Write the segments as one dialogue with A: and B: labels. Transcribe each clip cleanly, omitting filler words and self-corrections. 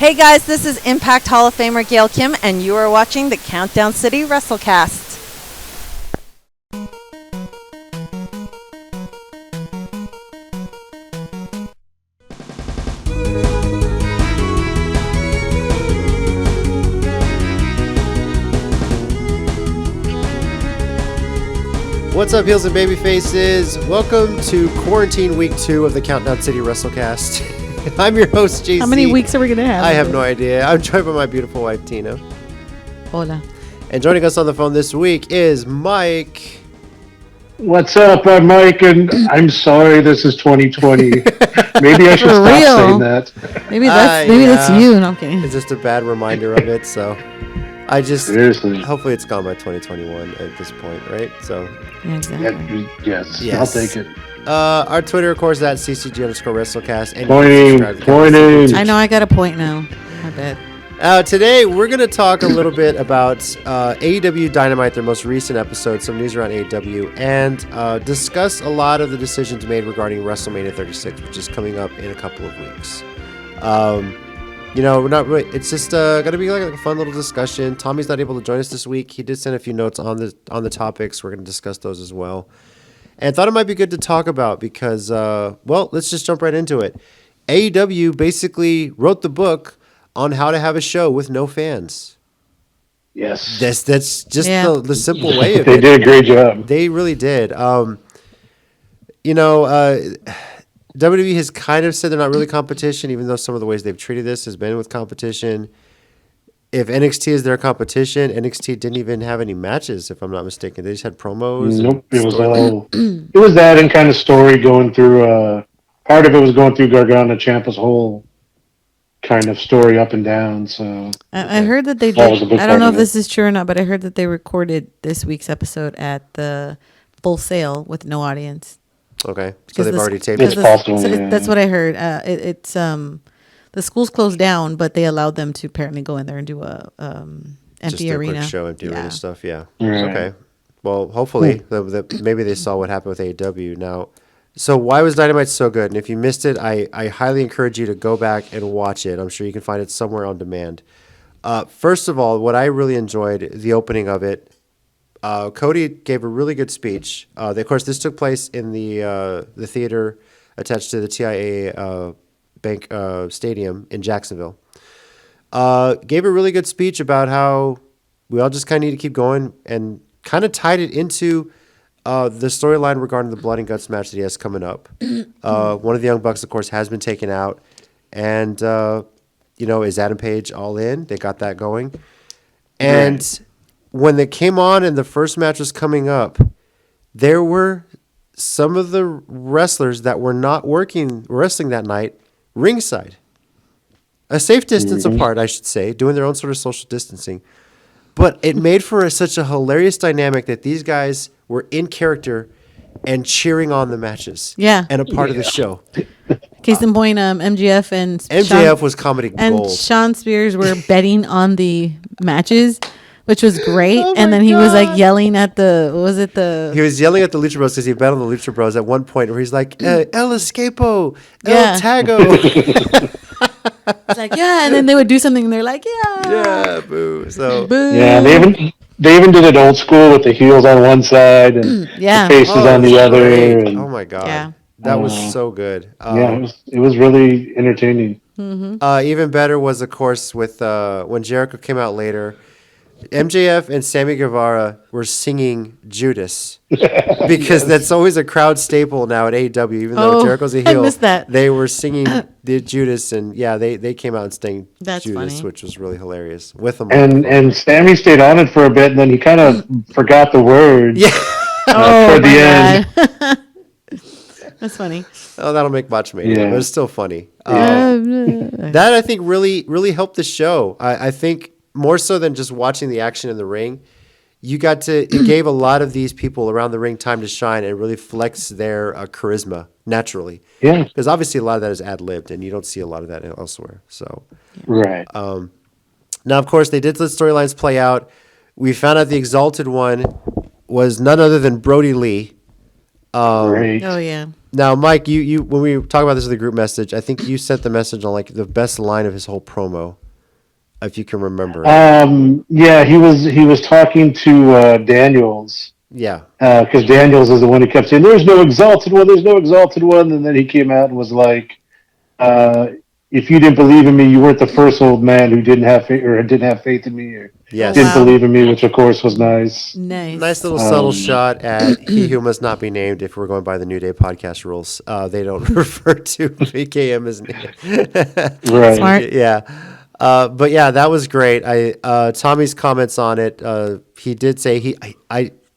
A: Hey guys, this is Impact Hall of Famer Gail Kim, and you are watching the Countdown City WrestleCast.
B: What's up, heels and baby faces? Welcome to quarantine week 2 of the Countdown City WrestleCast. I'm your host, JC.
C: How many weeks are we going to have?
B: I have no idea. I'm joined by my beautiful wife, Tina.
C: Hola.
B: And joining us on the phone this week is Mike.
D: What's up? I'm Mike, and I'm sorry this is 2020. Maybe I should stop saying that.
C: Maybe that's you. No, I'm kidding.
B: It's just a bad reminder of it, so I just...
D: Seriously.
B: Hopefully it's gone by 2021 at this point, right? So...
C: Yeah, exactly.
D: Yes, I'll take it.
B: Our Twitter, of course, at CCG_WrestleCast. And
D: Pointing.
C: I know I got a point now. I bet.
B: Today, we're going to talk a little bit about AEW Dynamite, their most recent episode, some news around AEW, and discuss a lot of the decisions made regarding WrestleMania 36, which is coming up in a couple of weeks. We're not really, it's just going to be like a fun little discussion. Tommy's not able to join us this week. He did send a few notes on the topics. We're going to discuss those as well. And thought it might be good to talk about because, let's just jump right into it. AEW basically wrote the book on how to have a show with no fans.
D: Yes.
B: That's just the simple way of it.
D: They did a great job.
B: They really did. WWE has kind of said they're not really competition, even though some of the ways they've treated this has been with competition. If NXT is their competition, NXT didn't even have any matches, if I'm not mistaken. They just had promos.
D: Nope, it was that and kind of story going through. Part of it was going through Gargano Ciampa's whole kind of story up and down. So
C: I heard that they did. I don't know if this is true or not, but I heard that they recorded this week's episode at the Full Sail with no audience.
B: Okay, so they've already taped
D: it.
C: That's what I heard. It's the school's closed down, but they allowed them to apparently go in there and do a empty arena.
B: Quick show, empty arena stuff. Yeah.
D: Right.
B: Okay. Well, hopefully, maybe they saw what happened with AEW. Now, so why was Dynamite so good? And if you missed it, I highly encourage you to go back and watch it. I'm sure you can find it somewhere on demand. First of all, what I really enjoyed the opening of it. Cody gave a really good speech. Of course, this took place in the theater attached to the TIAA Bank Stadium in Jacksonville. Gave a really good speech about how we all just kind of need to keep going and kind of tied it into the storyline regarding the Blood and Guts match that he has coming up. One of the Young Bucks, of course, has been taken out. And, is Adam Page all in? They got that going. And when they came on and the first match was coming up, there were some of the wrestlers that were not wrestling that night ringside. A safe distance apart, I should say, doing their own sort of social distancing. But it made for such a hilarious dynamic that these guys were in character and cheering on the matches.
C: Yeah.
B: And a part of the show.
C: Case in point, MJF and
B: MJF was comedy gold.
C: And Sean Spears were betting on the matches, which was great. And then he was like yelling at
B: He was yelling at the Lucha Bros because he bet on the Lucha Bros at one point where he's like, El Escapo, El Tago.
C: It's like, yeah, and then they would do something and they're like, yeah.
B: Yeah, boo. So
C: boo.
D: Yeah, they even did it old school with the heels on one side and the faces on the other. And,
B: oh my god, that was so good.
D: It was really entertaining.
C: Mm-hmm.
B: Even better was, of course, with when Jericho came out later. MJF and Sammy Guevara were singing Judas because that's always a crowd staple now at AEW. Even though Jericho's a heel,
C: I missed that.
B: They were singing the Judas, and they came out and sang
C: That's
B: Judas,
C: funny.
B: Which was really hilarious with them.
D: And Sammy stayed on it for a bit, and then he kind of forgot the words.
B: Yeah,
D: toward the end.
C: That's funny.
B: Oh, that'll make Botchamania, but it's still funny.
C: That
B: That I think really helped the show. I think. More so than just watching the action in the ring, it gave a lot of these people around the ring time to shine and really flex their charisma naturally.
D: Yeah.
B: Because obviously a lot of that is ad-libbed, and you don't see a lot of that elsewhere. So,
D: right.
B: Now, of course, they did let storylines play out. We found out the Exalted One was none other than Brody Lee.
D: Great.
C: Oh, yeah.
B: Now, Mike, you when we talk about this in the group message, I think you sent the message on like the best line of his whole promo, if you can remember.
D: Yeah, he was talking to Daniels.
B: Yeah.
D: Because Daniels is the one who kept saying, "There's no exalted one. There's no exalted one," and then he came out and was like, "If you didn't believe in me, you weren't the first old man who didn't have faith in me, or
B: Yes.
D: didn't
C: Wow.
D: believe in me," which of course was nice.
B: Nice little subtle shot at he who must not be named if we're going by the New Day podcast rules. They don't refer to BKM as name.
D: Right.
C: Smart.
B: Yeah. But yeah, that was great. Tommy's comments on it, he did say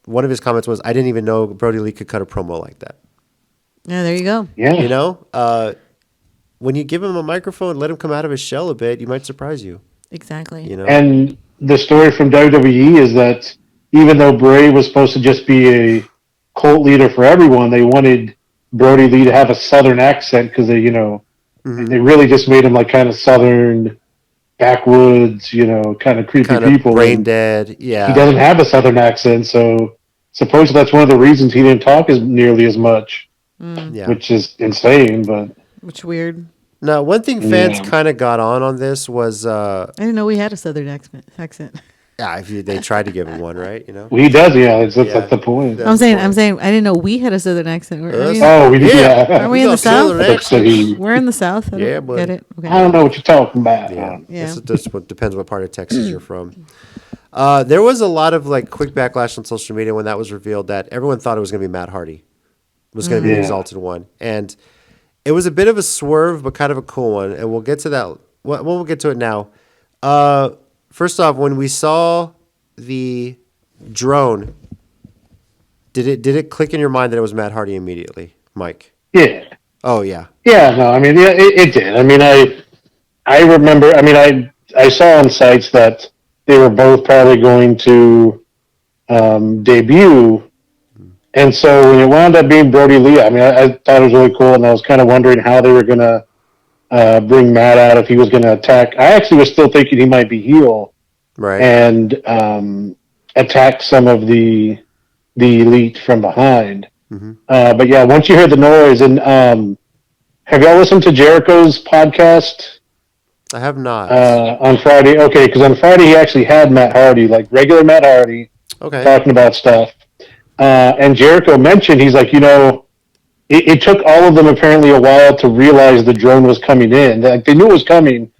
B: one of his comments was, I didn't even know Brody Lee could cut a promo like that.
C: Yeah, there you go.
D: Yeah.
B: You know, when you give him a microphone and let him come out of his shell a bit, he might surprise you.
C: Exactly.
B: You know,
D: And the story from WWE is that even though Bray was supposed to just be a cult leader for everyone, they wanted Brody Lee to have a Southern accent because they really just made him like kind of Southern, backwoods, kind of creepy
B: kind
D: people.
B: of brain
D: And
B: dead. Yeah.
D: he doesn't have a Southern accent, so supposedly that's one of the reasons he didn't talk nearly as much,
B: Yeah.
D: which is insane. But
C: Which weird.
B: Now, one thing fans
D: Yeah.
B: kind of got on this was,
C: I didn't know we had a Southern accent.
B: they tried to give him one, right? You know.
D: he does, yeah. That's
B: Yeah.
D: the point.
B: That's
C: I'm saying,
B: the point.
C: I didn't know we had a Southern accent.
D: Oh, we did. Yeah.
C: Are we in the
B: got
C: South?
B: Southern
D: That's
B: accent.
D: city.
C: We're in the South. I don't
B: Yeah, buddy.
C: get it. Okay.
D: I don't know what you're talking about.
B: Yeah,
C: Yeah.
B: This is just what depends what part of Texas you're from. There was a lot of like quick backlash on social media when that was revealed that everyone thought it was going to be Matt Hardy, was going to be the
D: Yeah.
B: exalted one, and it was a bit of a swerve, but kind of a cool one. And we'll get to that. We'll get to it now. First off, when we saw the drone, did it click in your mind that it was Matt Hardy immediately, Mike?
D: Yeah.
B: Oh yeah.
D: Yeah, no, I mean, yeah, it did. I mean, I remember, I mean, I saw on sites that they were both probably going to debut. And so when it wound up being Brody Lee, I mean, I thought it was really cool, and I was kind of wondering how they were going to bring Matt out, if he was going to attack. I actually was still thinking he might be heel
B: Right.
D: and attack some of the elite from behind. But yeah, once you heard the noise, and have y'all listened to Jericho's podcast
B: I have not.
D: on Friday? Okay, because on Friday he actually had Matt Hardy, like regular Matt Hardy,
B: Okay.
D: talking about stuff. And Jericho mentioned, he's like, it took all of them apparently a while to realize the drone was coming in. Like, they knew it was coming,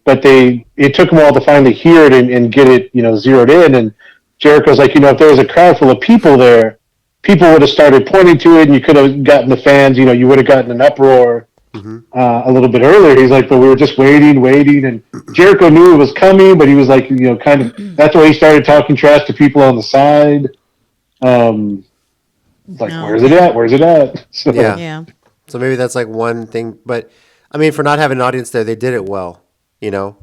D: but it took them a while to finally hear it and get it, zeroed in. And Jericho's like, if there was a crowd full of people there, people would have started pointing to it, and you could have gotten the fans, you would have gotten an uproar a little bit earlier. He's like, but we were just waiting, and Jericho knew it was coming, but he was like, kind of, that's why he started talking trash to people on the side. Like,
C: No.
D: where's it at? Where's it at? So,
B: Yeah.
C: Yeah.
B: So maybe that's like one thing, but I mean, for not having an audience there, they did it well.
D: Yeah, no.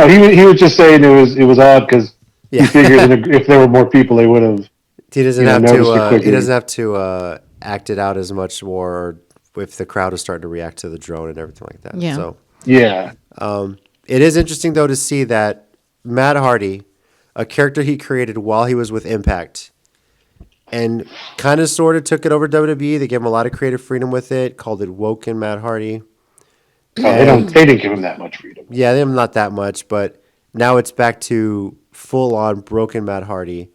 D: He was just saying it was odd because
B: Yeah.
D: he figures if there were more people, they would have.
B: He doesn't
D: You know,
B: have
D: noticed it
B: to.
D: quicker.
B: He doesn't have to act it out as much more if the crowd is starting to react to the drone and everything like that.
C: Yeah.
B: So
D: Yeah,
B: it is interesting though to see that Matt Hardy, a character he created while he was with Impact, and kind of sort of took it over WWE. They gave him a lot of creative freedom with it. Called it Woken Matt Hardy.
D: they didn't give him that much freedom.
B: Yeah, them not that much, but now it's back to full on broken Matt Hardy.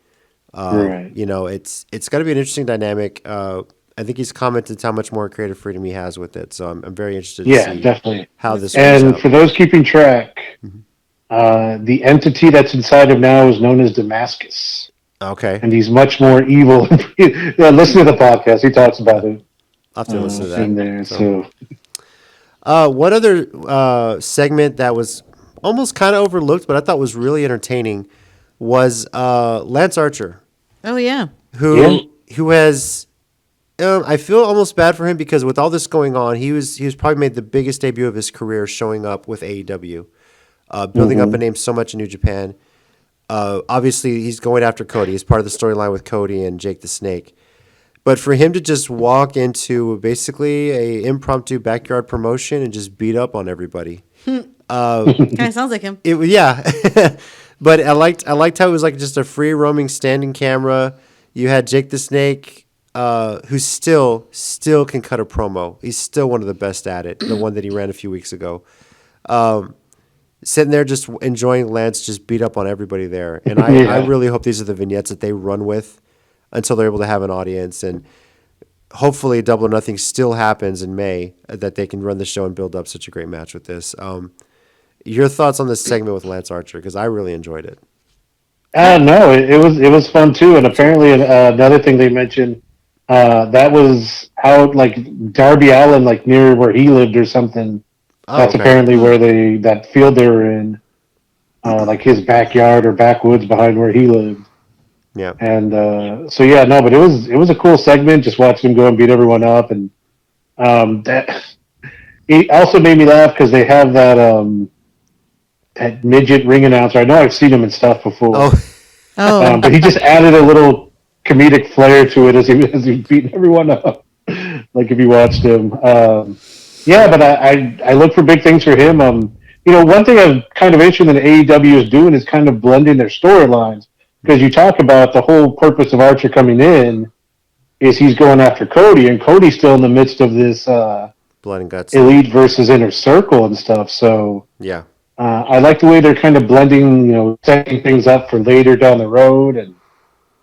D: Right.
B: It's got to be an interesting dynamic. I think he's commented how much more creative freedom he has with it, so I'm very interested to
D: Yeah,
B: see
D: definitely.
B: how this works
D: And
B: out.
D: for those keeping track, the entity that's inside of now is known as Damascus,
B: Okay,
D: and he's much more evil. Yeah, listen to the podcast; he talks about it
B: I'll have to listen to that.
D: in there. So
B: One other segment that was almost kind of overlooked, but I thought was really entertaining, was Lance Archer,
C: Oh yeah.
B: who has. I feel almost bad for him because with all this going on, he was probably made the biggest debut of his career showing up with AEW, building up a name so much in New Japan. Obviously, he's going after Cody. He's part of the storyline with Cody and Jake the Snake. But for him to just walk into basically a impromptu backyard promotion and just beat up on everybody,
C: Kind of sounds like him.
B: yeah. But I liked how it was like just a free roaming standing camera. You had Jake the Snake who still can cut a promo. He's still one of the best at it. The one that he ran a few weeks ago. Sitting there just enjoying Lance just beat up on everybody there. And I really hope these are the vignettes that they run with until they're able to have an audience. And hopefully Double or Nothing still happens in May, that they can run the show and build up such a great match with this. Your thoughts on this segment with Lance Archer? Because I really enjoyed it.
D: No, it was fun too. And apparently another thing they mentioned, that was out like Darby Allin, like near where he lived or something. That's apparently where that field they were in, like his backyard or backwoods behind where he lived.
B: Yeah.
D: And but it was a cool segment, just watching him go and beat everyone up, and that it also made me laugh because they have that midget ring announcer. I know I've seen him in stuff before. But he just added a little comedic flair to it as he beat everyone up. Like if you watched him, but I look for big things for him. One thing I'm kind of interested in AEW is doing is kind of blending their storylines, because you talk about the whole purpose of Archer coming in is he's going after Cody, and Cody's still in the midst of this
B: Blood and Guts
D: Elite versus Inner Circle and stuff. So
B: yeah.
D: I like the way they're kind of blending, setting things up for later down the road. And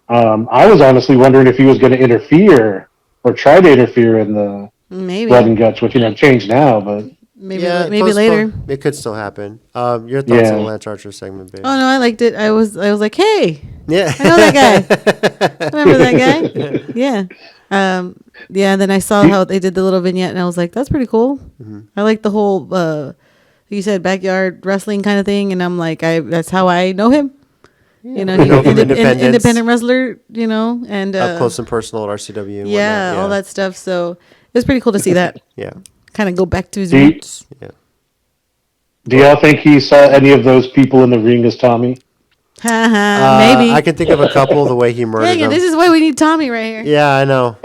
D: I was honestly wondering if he was going to interfere or try to interfere in the Blood and Guts, which changed now, but
C: maybe later.
B: It could still happen. Your thoughts on the Lance Archer segment, babe?
C: Oh no, I liked it. I was like, hey,
B: yeah,
C: I know that guy. Remember that guy? Yeah. And then I saw how they did the little vignette, and I was like, that's pretty cool. Mm-hmm. I like the whole. You said backyard wrestling kind of thing, and I'm like, that's how I know him.
B: Yeah.
C: He's an independent wrestler, and
B: up close and personal at RCW. And
C: yeah, all that stuff. So it was pretty cool to see that.
B: Yeah,
C: kind of go back to his roots.
B: Yeah.
D: Do y'all think he saw any of those people in the ring as Tommy?
C: Maybe.
B: I can think of a couple. The way he murdered them.
C: This is why we need Tommy right here.
B: Yeah, I know.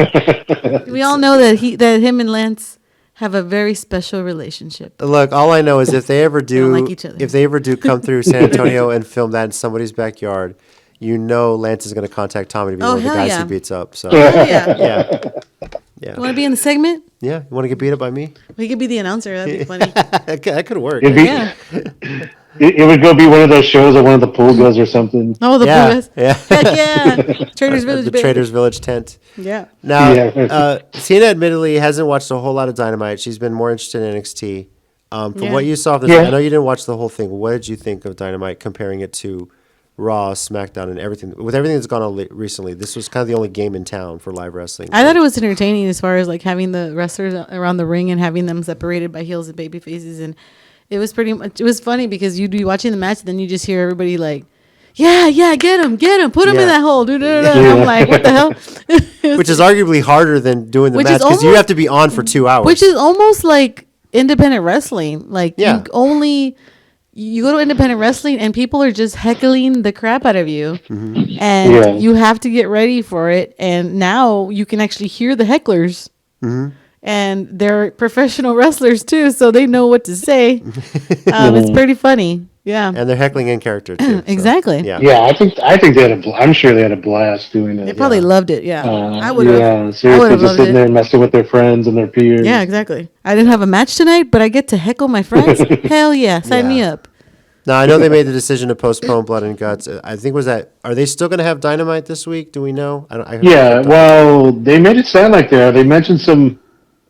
C: We all know that him and Lance have a very special relationship.
B: Look, all I know is if they ever do,
C: like each other.
B: if they ever do come through San Antonio and film that in somebody's backyard, Lance is going to contact Tommy to be one of the guys he beats up. So yeah.
C: You want to be in the segment?
B: Yeah, you want to get beat up by me?
C: We could be the announcer. That'd be funny.
B: That could work.
D: It would go be one of those shows at one of the pool goes or something.
C: Oh, the pool goes.
B: Yeah.
C: Heck yeah. Traders Village.
B: The Traders Village tent.
C: Yeah.
B: Now, Cena admittedly hasn't watched a whole lot of Dynamite. She's been more interested in NXT. From what you saw of this, I know you didn't watch the whole thing. What did you think of Dynamite comparing it to Raw, SmackDown, and everything? With everything that's gone on recently, this was kind of the only game in town for live wrestling.
C: I thought it was entertaining as far as like having the wrestlers around the ring and having them separated by heels and baby faces, and it was it was funny because you'd be watching the match and then you just hear everybody like, yeah, get him, put him in that hole, dude. I'm like, what the hell?
B: Which is arguably harder than doing the match because you have to be on for 2 hours.
C: Which is almost like independent wrestling. Like you go to independent wrestling and people are just heckling the crap out of you, and you have to get ready for it. And now you can actually hear the hecklers. Mm-hmm. And they're professional wrestlers too, so they know what to say. It's pretty funny, yeah.
B: And they're heckling in character too.
C: Exactly.
B: So,
D: yeah. I think they had I'm sure they had a blast doing it.
C: They probably loved it. Yeah, I would
D: have.
C: Yeah,
D: seriously, just sitting there messing with their friends and their peers.
C: Yeah, exactly. I didn't have a match tonight, but I get to heckle my friends. Hell yeah, sign me up.
B: Now I know they made the decision to postpone Blood and Guts. I think are they still going to have Dynamite this week? Do we know?
D: Well, they made it sound like they mentioned some.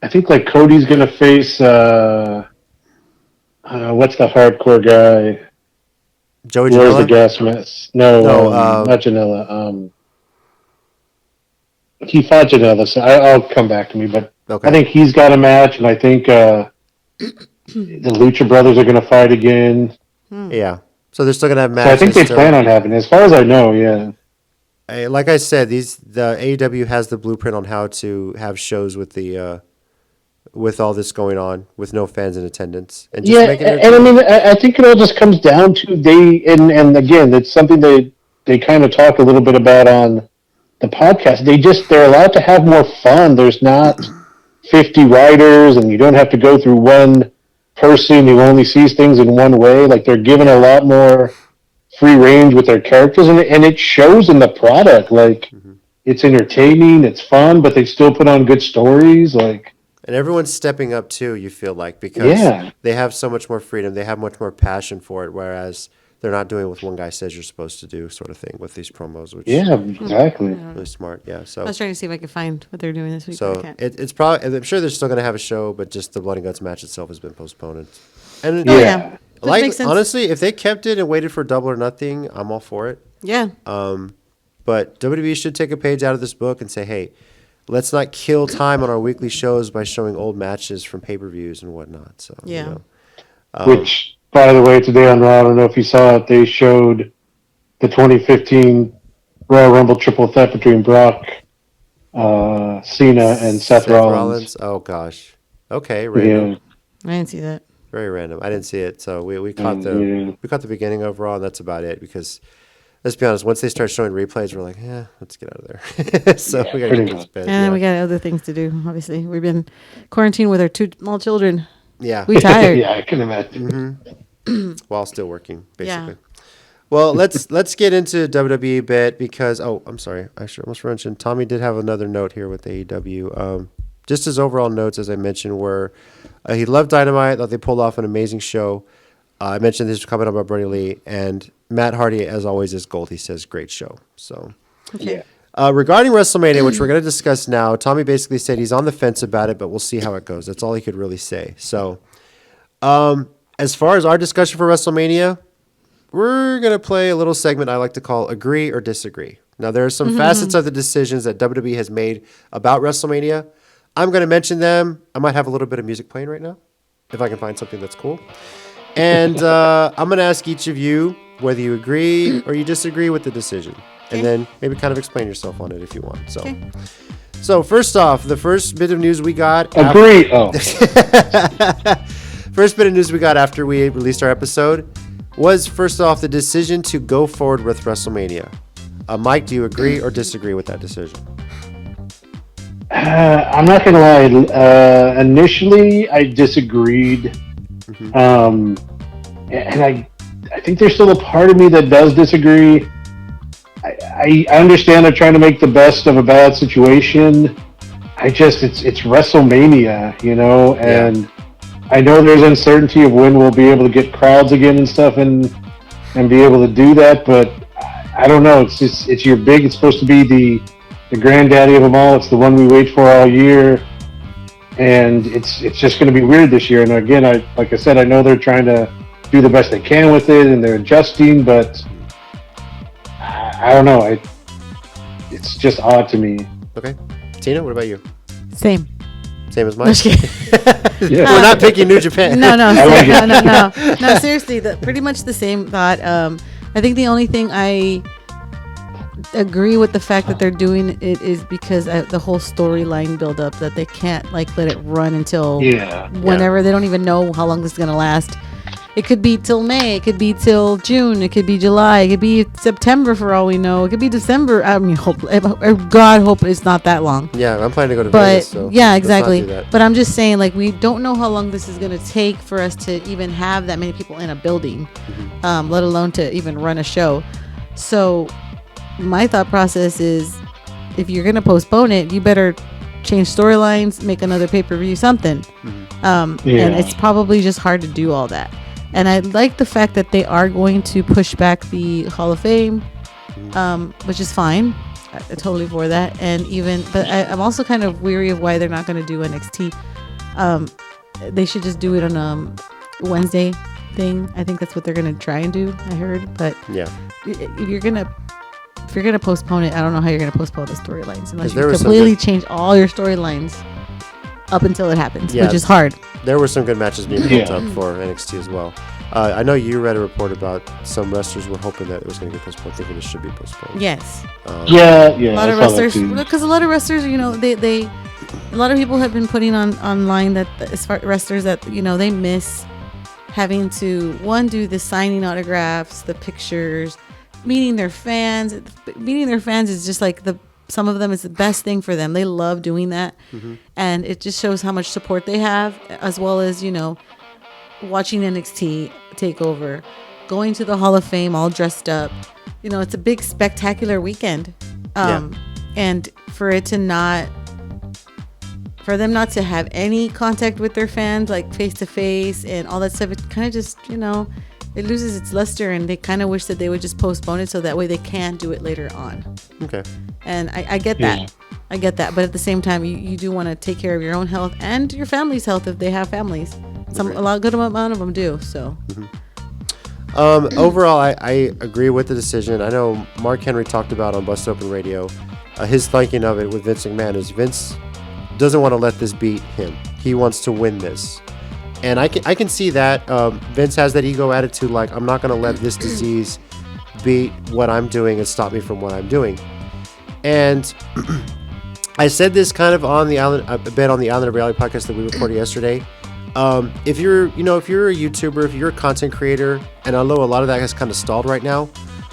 D: I think like Cody's gonna face what's the hardcore guy?
B: Joey Janela?
D: Where's the gas mess? No, not Janela. He fought Janela, so I'll come back to me. But I think he's got a match, and I think the Lucha Brothers are gonna fight again.
B: Yeah, so they're still gonna have matches.
D: So I think they plan on having it, as far as I know. Yeah.
B: Like I said, the AEW has the blueprint on how to have shows with with all this going on, with no fans in attendance, and just make it.
D: And I mean, I think it all just comes down to and again, it's something they kind of talk a little bit about on the podcast. They're allowed to have more fun. There's not 50 writers, and you don't have to go through one person who only sees things in one way. Like they're given a lot more free range with their characters, and it shows in the product. Like it's entertaining, it's fun, but they still put on good stories. Like,
B: and everyone's stepping up too. You feel like because
D: yeah,
B: they have so much more freedom, they have much more passion for it. Whereas they're not doing what one guy says you're supposed to do, sort of thing, with these promos, which
D: yeah, exactly.
B: really smart. Yeah, so
C: I was trying to see if I could find what they're doing this week.
B: so
C: but I can't.
B: it's probably. I'm sure they're still going to have a show, but just the Blood and Guts match itself has been postponed. And
C: Oh
D: Yeah.
C: yeah, which
B: like
C: makes sense.
B: honestly, if they kept it and waited for Double or Nothing, I'm all for it.
C: Yeah,
B: But WWE should take a page out of this book and say, hey, let's not kill time on our weekly shows by showing old matches from pay-per-views and whatnot. So
C: Yeah.
D: Which, by the way, today on Raw, I don't know if you saw it, they showed the 2015 Royal Rumble triple threat between Brock, Cena, and Seth Rollins.
B: Oh gosh. Okay, random.
D: Yeah.
C: I didn't see that.
B: Very random. I didn't see it, so we caught we caught the beginning of Raw, and that's about it. Because let's be honest, once they start showing replays, we're like, let's get out of there. So we gotta
D: pretty
B: get this
D: much.
B: bed.
C: And we got other things to do. Obviously, we've been quarantined with our 2 small children.
B: Yeah.
C: We tired.
D: Yeah, I can imagine.
B: While still working, basically.
C: Yeah.
B: Well, let's get into WWE a bit because I'm sorry, I should almost mention Tommy did have another note here with AEW. Just his overall notes, as I mentioned, were he loved Dynamite, thought they pulled off an amazing show. I mentioned this was coming up about Bernie Lee, and Matt Hardy, as always, is gold. He says, great show. So,
C: Okay.
B: regarding WrestleMania, which we're going to discuss now, Tommy basically said he's on the fence about it, but we'll see how it goes. That's all he could really say. So, as far as our discussion for WrestleMania, we're going to play a little segment I like to call Agree or Disagree. Now, there are some facets of the decisions that WWE has made about WrestleMania. I'm going to mention them. I might have a little bit of music playing right now, if I can find something that's cool. And I'm going to ask each of you whether you agree or you disagree with the decision.
C: Okay.
B: And then maybe kind of explain yourself on it if you want. So first off, the first bit of news we got...
D: Agree.
B: First bit of news we got after we released our episode was, first off, the decision to go forward with WrestleMania. Mike, do you agree or disagree with that decision?
D: I'm not going to lie. Initially, I disagreed. And I think there's still a part of me that does disagree. I understand they're trying to make the best of a bad situation. It's WrestleMania, and I know there's uncertainty of when we'll be able to get crowds again and stuff and be able to do that, but I don't know. It's your big. It's supposed to be the granddaddy of them all. It's the one we wait for all year, and it's just going to be weird this year. And again, like I said, I know they're trying to do the best they can with it, and they're adjusting, but I don't know. It's just odd to me.
B: Okay. Tina, what about you?
C: Same.
B: Same as mine?
D: Yeah.
B: We're not picking New Japan.
C: No,
D: like
C: no. No, seriously, pretty much the same thought. I think the only thing I agree with the fact that they're doing it is because the whole storyline build up that they can't let it run until whenever. They don't even know how long this is gonna last. It could be till May, it could be till June, it could be July, it could be September for all we know, it could be December. I mean, hope it's not that long.
B: Yeah, I'm planning to go to
C: But
B: Vegas. So
C: yeah,
B: let's not
C: exactly.
B: do that.
C: But I'm just saying, we don't know how long this is going to take for us to even have that many people in a building, let alone to even run a show. So my thought process is, if you're going to postpone it, you better change storylines, make another pay-per-view, something. And it's probably just hard to do all that. And I like the fact that they are going to push back the Hall of Fame, which is fine. I'm totally for that. But I'm also kind of weary of why they're not going to do NXT. They should just do it on a Wednesday thing. I think that's what they're going to try and do. I heard, but
B: Yeah.
C: if you're gonna postpone it, I don't know how you're gonna postpone the storylines unless you
B: there was some
C: completely change all your storylines up until it happens,
B: Yeah.
C: which is hard.
B: There were some good matches being built up for NXT as well. I know you read a report about some wrestlers were hoping that it was going to get postponed, thinking it should be postponed.
C: Yes.
D: Yeah.
C: A lot of wrestlers, because a lot of wrestlers, a lot of people have been putting online that as far wrestlers that they miss having to do the signing autographs, the pictures, meeting their fans. Meeting their fans is just some of them is the best thing for them. They love doing that, and it just shows how much support they have, as well as watching NXT take over, going to the Hall of Fame all dressed up. It's a big spectacular weekend. and for them not to have any contact with their fans, like face to face and all that stuff, it kind of just, it loses its luster, and they kind of wish that they would just postpone it so that way they can do it later on.
B: Okay.
C: And I get that.
D: Yeah.
C: I get that. But at the same time, you do want to take care of your own health and your family's health if they have families. A good amount of them do. So.
B: Overall, I agree with the decision. I know Mark Henry talked about on Bust Open Radio, his thinking of it with Vince McMahon is Vince doesn't want to let this beat him. He wants to win this. And I can see that. Vince has that ego attitude, like, I'm not going to let this disease beat what I'm doing and stop me from what I'm doing. And I said this kind of on the Island, a bit on the Island of Reality podcast that we recorded yesterday. If you're a YouTuber, if you're a content creator, and I know a lot of that has kind of stalled right now,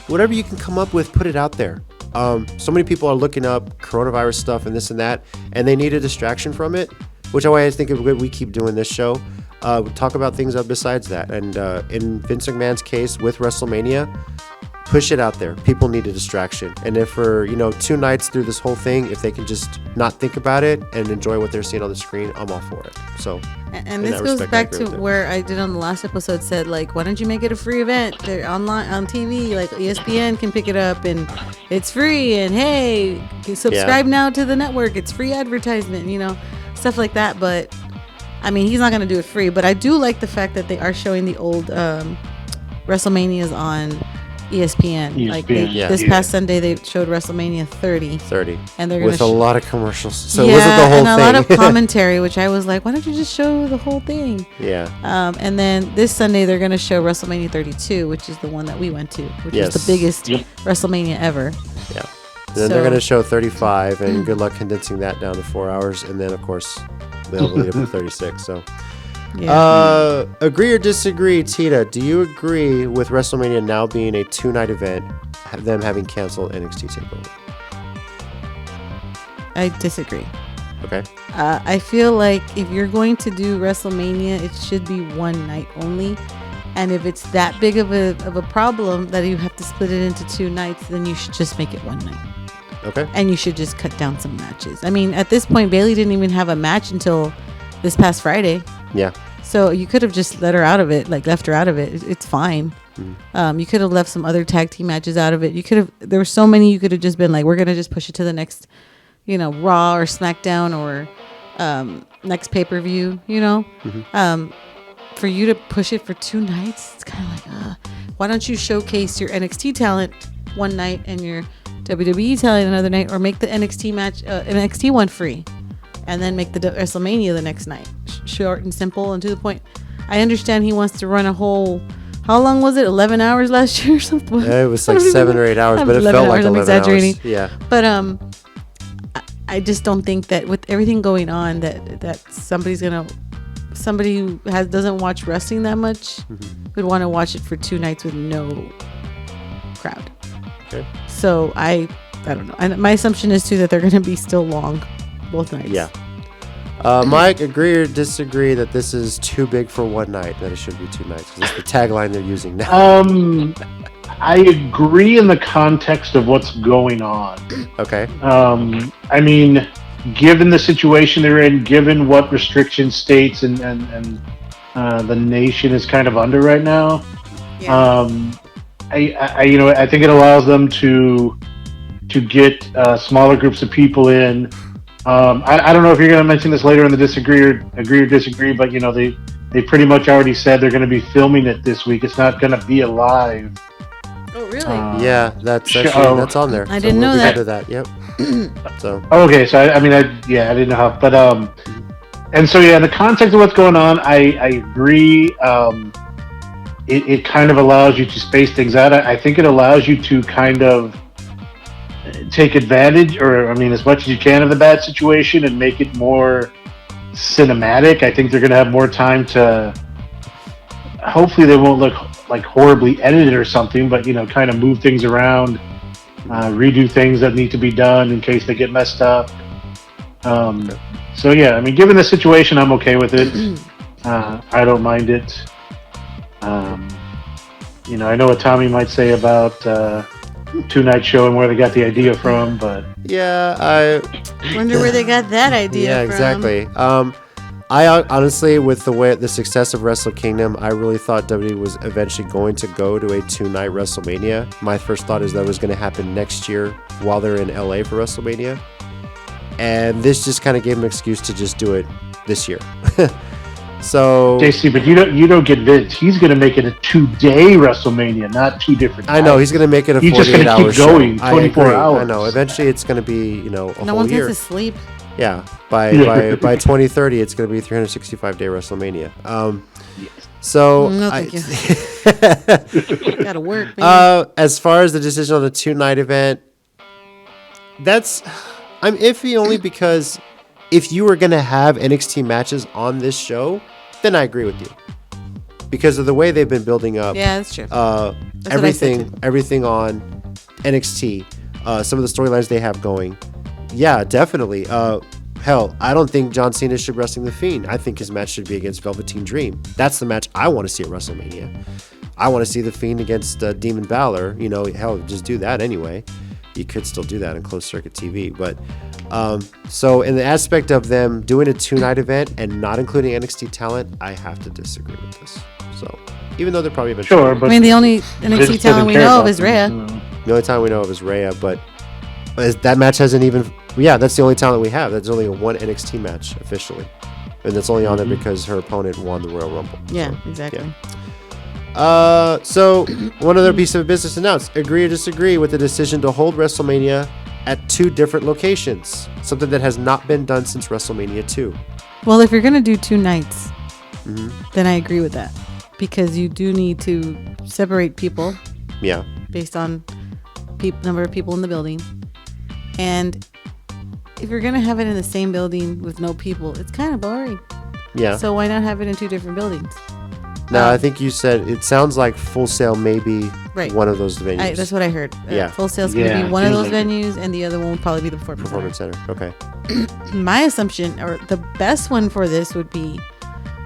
B: whatever you can come up with, put it out there. So many people are looking up coronavirus stuff and this and that, and they need a distraction from it, which is why I think it's good we keep doing this show. Talk about things besides that. And in Vince McMahon's case with WrestleMania, push it out there. People need a distraction. And if for 2 nights through this whole thing, if they can just not think about it and enjoy what they're seeing on the screen, I'm all for it. So,
C: and this goes back to where I did on the last episode, said, like, why don't you make it a free event? They're online on TV, like ESPN can pick it up and it's free, and hey, you subscribe now to the network, it's free advertisement, stuff like that. But I mean, he's not going to do it free, but I do like the fact that they are showing the old WrestleManias on ESPN. Like this past Sunday, they showed WrestleMania 30, and they're going
B: with a lot of commercials. So it wasn't the whole
C: thing. And a lot of commentary, which I was like, why don't you just show the whole thing?
B: Yeah.
C: And then this Sunday, they're going to show WrestleMania 32, which is the one that we went to, which is the biggest WrestleMania ever.
B: Yeah. And then they're going to show 35, and good luck condensing that down to 4 hours, and then of course they'll lead up to 36. So. Yeah. Agree or disagree, Tina? Do you agree with WrestleMania now being a 2-night event, them having canceled NXT TakeOver?
C: I disagree.
B: Okay.
C: I feel like if you're going to do WrestleMania, it should be 1 night only. And if it's that big of a problem that you have to split it into 2 nights, then you should just make it 1 night.
B: Okay.
C: And you should just cut down some matches. I mean, at this point, Bayley didn't even have a match until this past Friday.
B: Yeah.
C: So you could have just left her out of it. It's fine. You could have left some other tag team matches out of it. There were so many, you could have just been like, we're going to just push it to the next, Raw or SmackDown or next pay-per-view, For you to push it for 2 nights, it's kind of like, why don't you showcase your NXT talent 1 night and your WWE talent another night, or make the NXT match, NXT one free, and then make the WrestleMania the next night. Short and simple and to the point. I understand he wants to run a whole, how long was it? 11 hours last year or something?
B: Yeah, it was like 7 or 8 hours, but it felt like 11
C: exaggerating.
B: hours. Yeah.
C: But I just don't think that with everything going on that somebody who doesn't watch wrestling that much would want to watch it for 2 nights with no crowd.
B: Okay.
C: So I don't know. And my assumption is too that they're going to be still long both nights.
B: Yeah. Mike, agree or disagree that this is too big for 1 night, that it should be 2 nights? Because it's the tagline they're using now.
D: I agree in the context of what's going on.
B: Okay.
D: I mean, given the situation they're in, given what restrictions states and the nation is kind of under right now, I think it allows them to get smaller groups of people in. I don't know if you're going to mention this later in the agree or disagree, but they pretty much already said they're going to be filming it this week. It's not going to be a live.
C: Oh, really?
B: Yeah, that's on there.
C: I didn't know that.
B: To that. Yep. So.
D: Okay, so I didn't know how, but and so in the context of what's going on, I agree. It kind of allows you to space things out. I think it allows you to kind of take advantage, as much as you can of the bad situation and make it more cinematic. I think they're going to have more time to. Hopefully, they won't look like horribly edited or something, but kind of move things around, redo things that need to be done in case they get messed up. So yeah, given the situation, I'm okay with it. I don't mind it. I know what Tommy might say about two-night show and where they got the idea from, but
B: yeah, I
C: wonder where they got that idea from.
B: exactly. I honestly, with the success of Wrestle Kingdom, I really thought WWE was eventually going to go to a 2-night WrestleMania. My first thought is that was going to happen next year while they're in LA for WrestleMania, and this just kind of gave them an excuse to just do it this year. So
D: JC, but you don't get Vince. He's going to make it a 2-day WrestleMania, not 2 different nights.
B: I know he's going to make it a 48-hour show.
D: Going 24 hours.
B: I know. Eventually, it's going to be a
C: no
B: whole
C: one
B: year.
C: gets to sleep.
B: Yeah, by 2030, it's going to be a 365-day WrestleMania. So
C: no, thank you. Gotta work. Man.
B: As far as the decision on the 2-night event, I'm iffy only because if you were going to have NXT matches on this show, then I agree with you because of the way they've been building up.
C: Yeah, that's true.
B: Everything on NXT, some of the storylines they have going. Yeah, definitely. Hell, I don't think John Cena should wrestling The Fiend. I think his match should be against Velveteen Dream. That's the match I want to see at WrestleMania. I want to see The Fiend against Demon Balor. Hell, just do that anyway. You could still do that in closed circuit TV. But so in the aspect of them doing a 2-night event and not including NXT talent, I have to disagree with this. So even though they're probably been
D: sure, but
C: I mean the only NXT talent we know of is Rhea.
B: The only talent we know of is Rhea, but that match hasn't even. Yeah, that's the only talent we have. That's only one NXT match officially, and that's only on there because her opponent won the Royal Rumble.
C: Yeah, exactly.
B: Yeah. So one other piece of business announced: agree or disagree with the decision to hold WrestleMania at 2 different locations, something that has not been done since WrestleMania 2.
C: Well, if you're gonna do 2 nights, then I agree with that because you do need to separate people.
B: Yeah.
C: Based on number of people in the building, and if you're gonna have it in the same building with no people, it's kind of boring.
B: Yeah.
C: So why not have it in 2 different buildings?
B: No, I think you said it sounds like Full Sail may be one of those venues.
C: That's what I heard.
B: Yeah.
C: Full Sail's going to be one of those venues, and the other one would probably be the Performance
B: Center. Okay.
C: My assumption, or the best one for this would be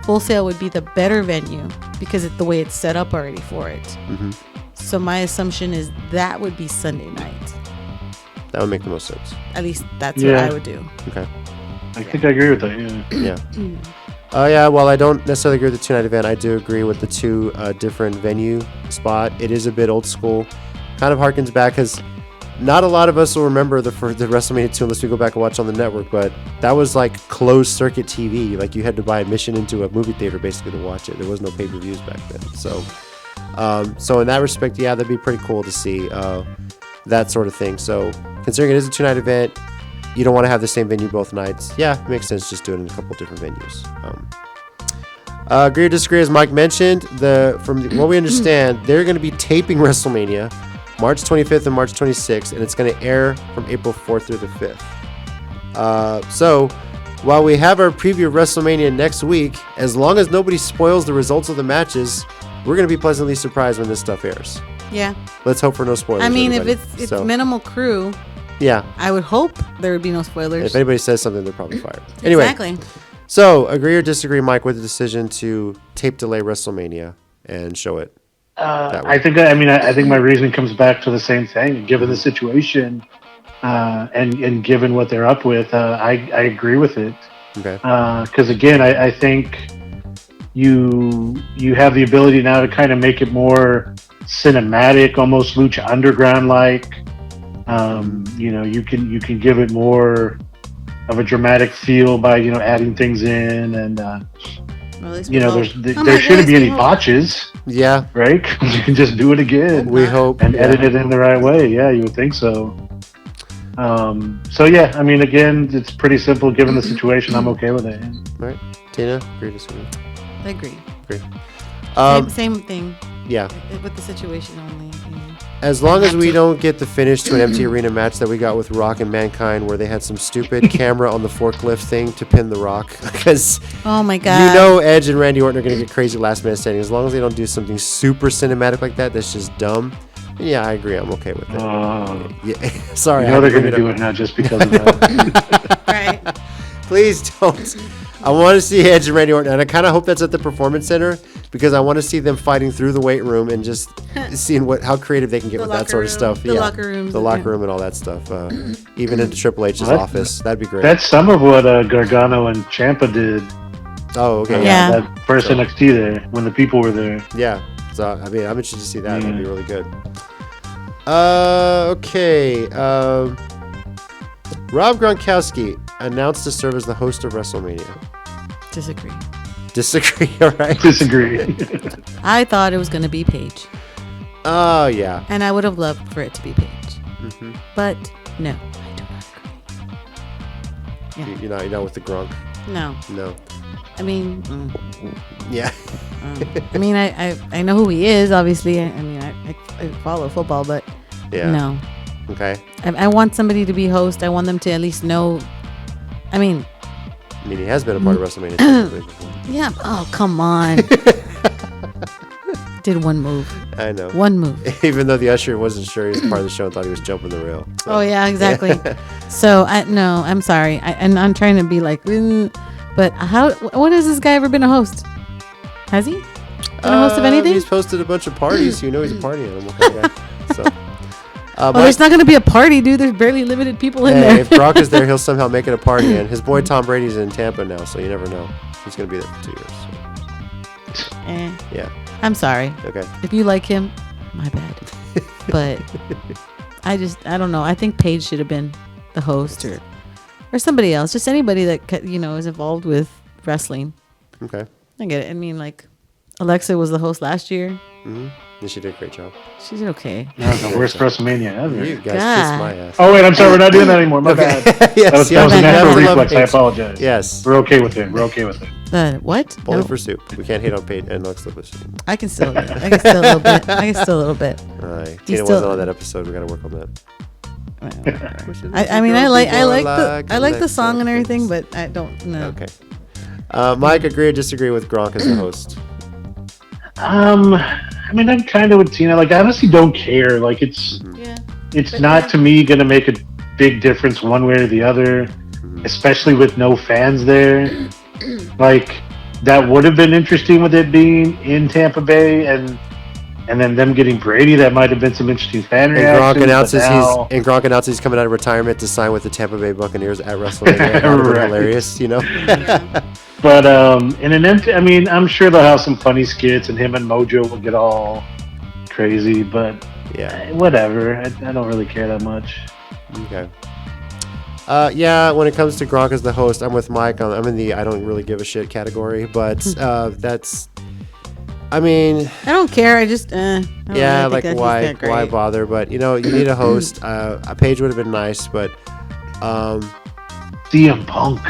C: Full Sail would be the better venue because it's the way it's set up already for it. Mm-hmm. So my assumption is that would be Sunday night.
B: That would make the most sense.
C: At least that's what I would do.
B: Okay.
D: I think I agree with that,
B: Yeah. While I don't necessarily agree with the 2-night event, I do agree with the 2 different venue spot. It is a bit old school. Kind of harkens back because not a lot of us will remember the WrestleMania 2 unless we go back and watch on the network, but that was like closed circuit TV. Like you had to buy admission into a movie theater basically to watch it. There was no pay-per-views back then. So in that respect, yeah, that'd be pretty cool to see that sort of thing. So considering it is a 2-night event, you don't want to have the same venue both nights. Yeah, it makes sense just doing it in a couple different venues. Agree or disagree, as Mike mentioned, from what we understand, they're going to be taping WrestleMania March 25th and March 26th, and it's going to air from April 4th through the 5th. So while we have our preview of WrestleMania next week, as long as nobody spoils the results of the matches, we're going to be pleasantly surprised when this stuff airs.
C: Yeah.
B: Let's hope for no spoilers.
C: I mean,
B: everybody.
C: if it's minimal crew,
B: yeah,
C: I would hope there would be no spoilers.
B: If anybody says something, they're probably fired. Anyway,
C: exactly.
B: So, agree or disagree, Mike, with the decision to tape delay WrestleMania and show it?
D: I think my reasoning comes back to the same thing. Given the situation and given what they're up with, I agree with it.
B: Okay.
D: Because again, I think you have the ability now to kind of make it more cinematic, almost Lucha Underground like. You can give it more of a dramatic feel by adding things in, and there shouldn't be any botches.
B: Yeah,
D: right. You can just do it again.
B: We hope
D: and edit it in the right way. Yeah, you would think so. So yeah, I mean, again, it's pretty simple given the situation. I'm okay with it.
B: All right, Tina, agree or disagree?
C: I agree. Same thing.
B: Yeah.
C: With the situation only.
B: As long as we don't get the finish to an empty arena match that we got with Rock and Mankind, where they had some stupid camera on the forklift thing to pin the Rock, because
C: oh my god,
B: Edge and Randy Orton are going to get crazy last minute standing. As long as they don't do something super cinematic like that, that's just dumb. Yeah, I agree. I'm okay with it. Yeah, sorry.
D: They're going to do it now just because of that.
C: Right.
B: Please don't. I want to see Edge and Randy Orton, and I kind of hope that's at the Performance Center because I want to see them fighting through the weight room and just seeing how creative they can get with that sort of stuff.
C: The locker rooms.
B: The locker room and all that stuff. Even into Triple H's office. That'd be great.
D: That's some of what Gargano and Ciampa did.
B: Oh, okay.
C: Yeah.
D: That first NXT there, when the people were there.
B: Yeah. So, I mean, I'm interested to see that. That'd be really good. Okay. Rob Gronkowski announced to serve as the host of WrestleMania. Disagree, all right?
D: Disagree.
C: I thought it was going to be Paige.
B: Oh, yeah.
C: And I would have loved for it to be Paige. Mm-hmm. But no, I do not agree. Yeah.
B: You're not with the Gronk?
C: No. I mean...
B: Yeah.
C: I mean, I know who he is, obviously. I mean, I follow football, but no.
B: Okay.
C: I want somebody to be host. I want them to at least know. I mean,
B: he has been a part of WrestleMania.
C: Yeah. Oh, come on. Did one move.
B: I know.
C: One move.
B: Even though the usher wasn't sure he was part of the show and thought he was jumping the rail. So.
C: Oh, yeah, exactly. So, I'm sorry. And I'm trying to be like, but when has this guy ever been a host? Has he? Been a host of anything?
B: He's hosted a bunch of parties. You know he's a party animal. So.
C: There's not going to be a party, dude. There's barely limited people in there.
B: If Brock is there, he'll somehow make it a party. And his boy Tom Brady's in Tampa now, so you never know. He's going to be there for 2 years. So. Yeah.
C: I'm sorry.
B: Okay.
C: If you like him, my bad. But I don't know. I think Paige should have been the host or somebody else. Just anybody that, is involved with wrestling.
B: Okay.
C: I get it. I mean, like, Alexa was the host last year.
B: Mm-hmm. And she did a great job.
C: She did okay.
D: That was the worst WrestleMania ever.
B: You guys kissed my ass.
D: Oh, wait, I'm sorry. We're not doing that anymore. My bad.
B: Yes,
D: that was a natural reflex. I apologize.
B: Yes.
D: We're okay with it.
C: What?
B: Bowling for soup. We can't hate on Peyton and Alexa Bliss.
C: I can still a little bit. A little bit.
B: All right. Tina wasn't on that episode. We got to work on that.
C: I mean, I like the song and everything, but I don't know.
B: Okay. Mike, agree or disagree with Gronk as the host?
D: I mean, I'm kind of with Tina. Like, I honestly don't care. Like, it's not to me going to make a big difference one way or the other, especially with no fans there. Like, that would have been interesting with it being in Tampa Bay and then them getting Brady. That might have been some interesting fan reactions.
B: Gronk announces he's coming out of retirement to sign with the Tampa Bay Buccaneers at WrestleMania. That would be hilarious,
D: But I'm sure they'll have some funny skits, and him and Mojo will get all crazy. But whatever. I don't really care that much.
B: Okay. When it comes to Gronk as the host, I'm with Mike. I'm in the I don't really give a shit category, but that's. I mean,
C: I don't care. I just
B: why bother? But you need a host. A Paige would have been nice, but
D: CM Punk.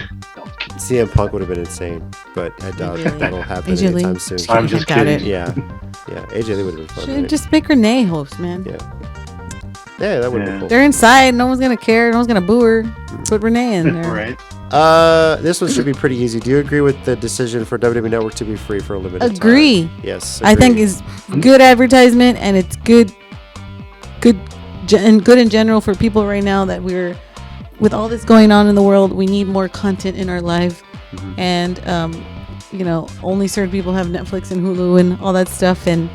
B: CM Punk would have been insane, but I doubt that'll happen anytime soon.
D: I'm just kidding.
B: Yeah, AJ Lee would have been fun.
C: Should just make Renee host, man.
B: Yeah, that would have been cool.
C: They're inside. No one's gonna care. No one's gonna boo her. Put Renee in there.
D: Right.
B: This one should be pretty easy. Do you agree with the decision for WWE Network to be free for a limited time?
C: Agree.
B: Yes.
C: I think it's good advertisement, and it's good in general for people right now that we're with all this going on in the world. We need more content in our life, and only certain people have Netflix and Hulu and all that stuff, and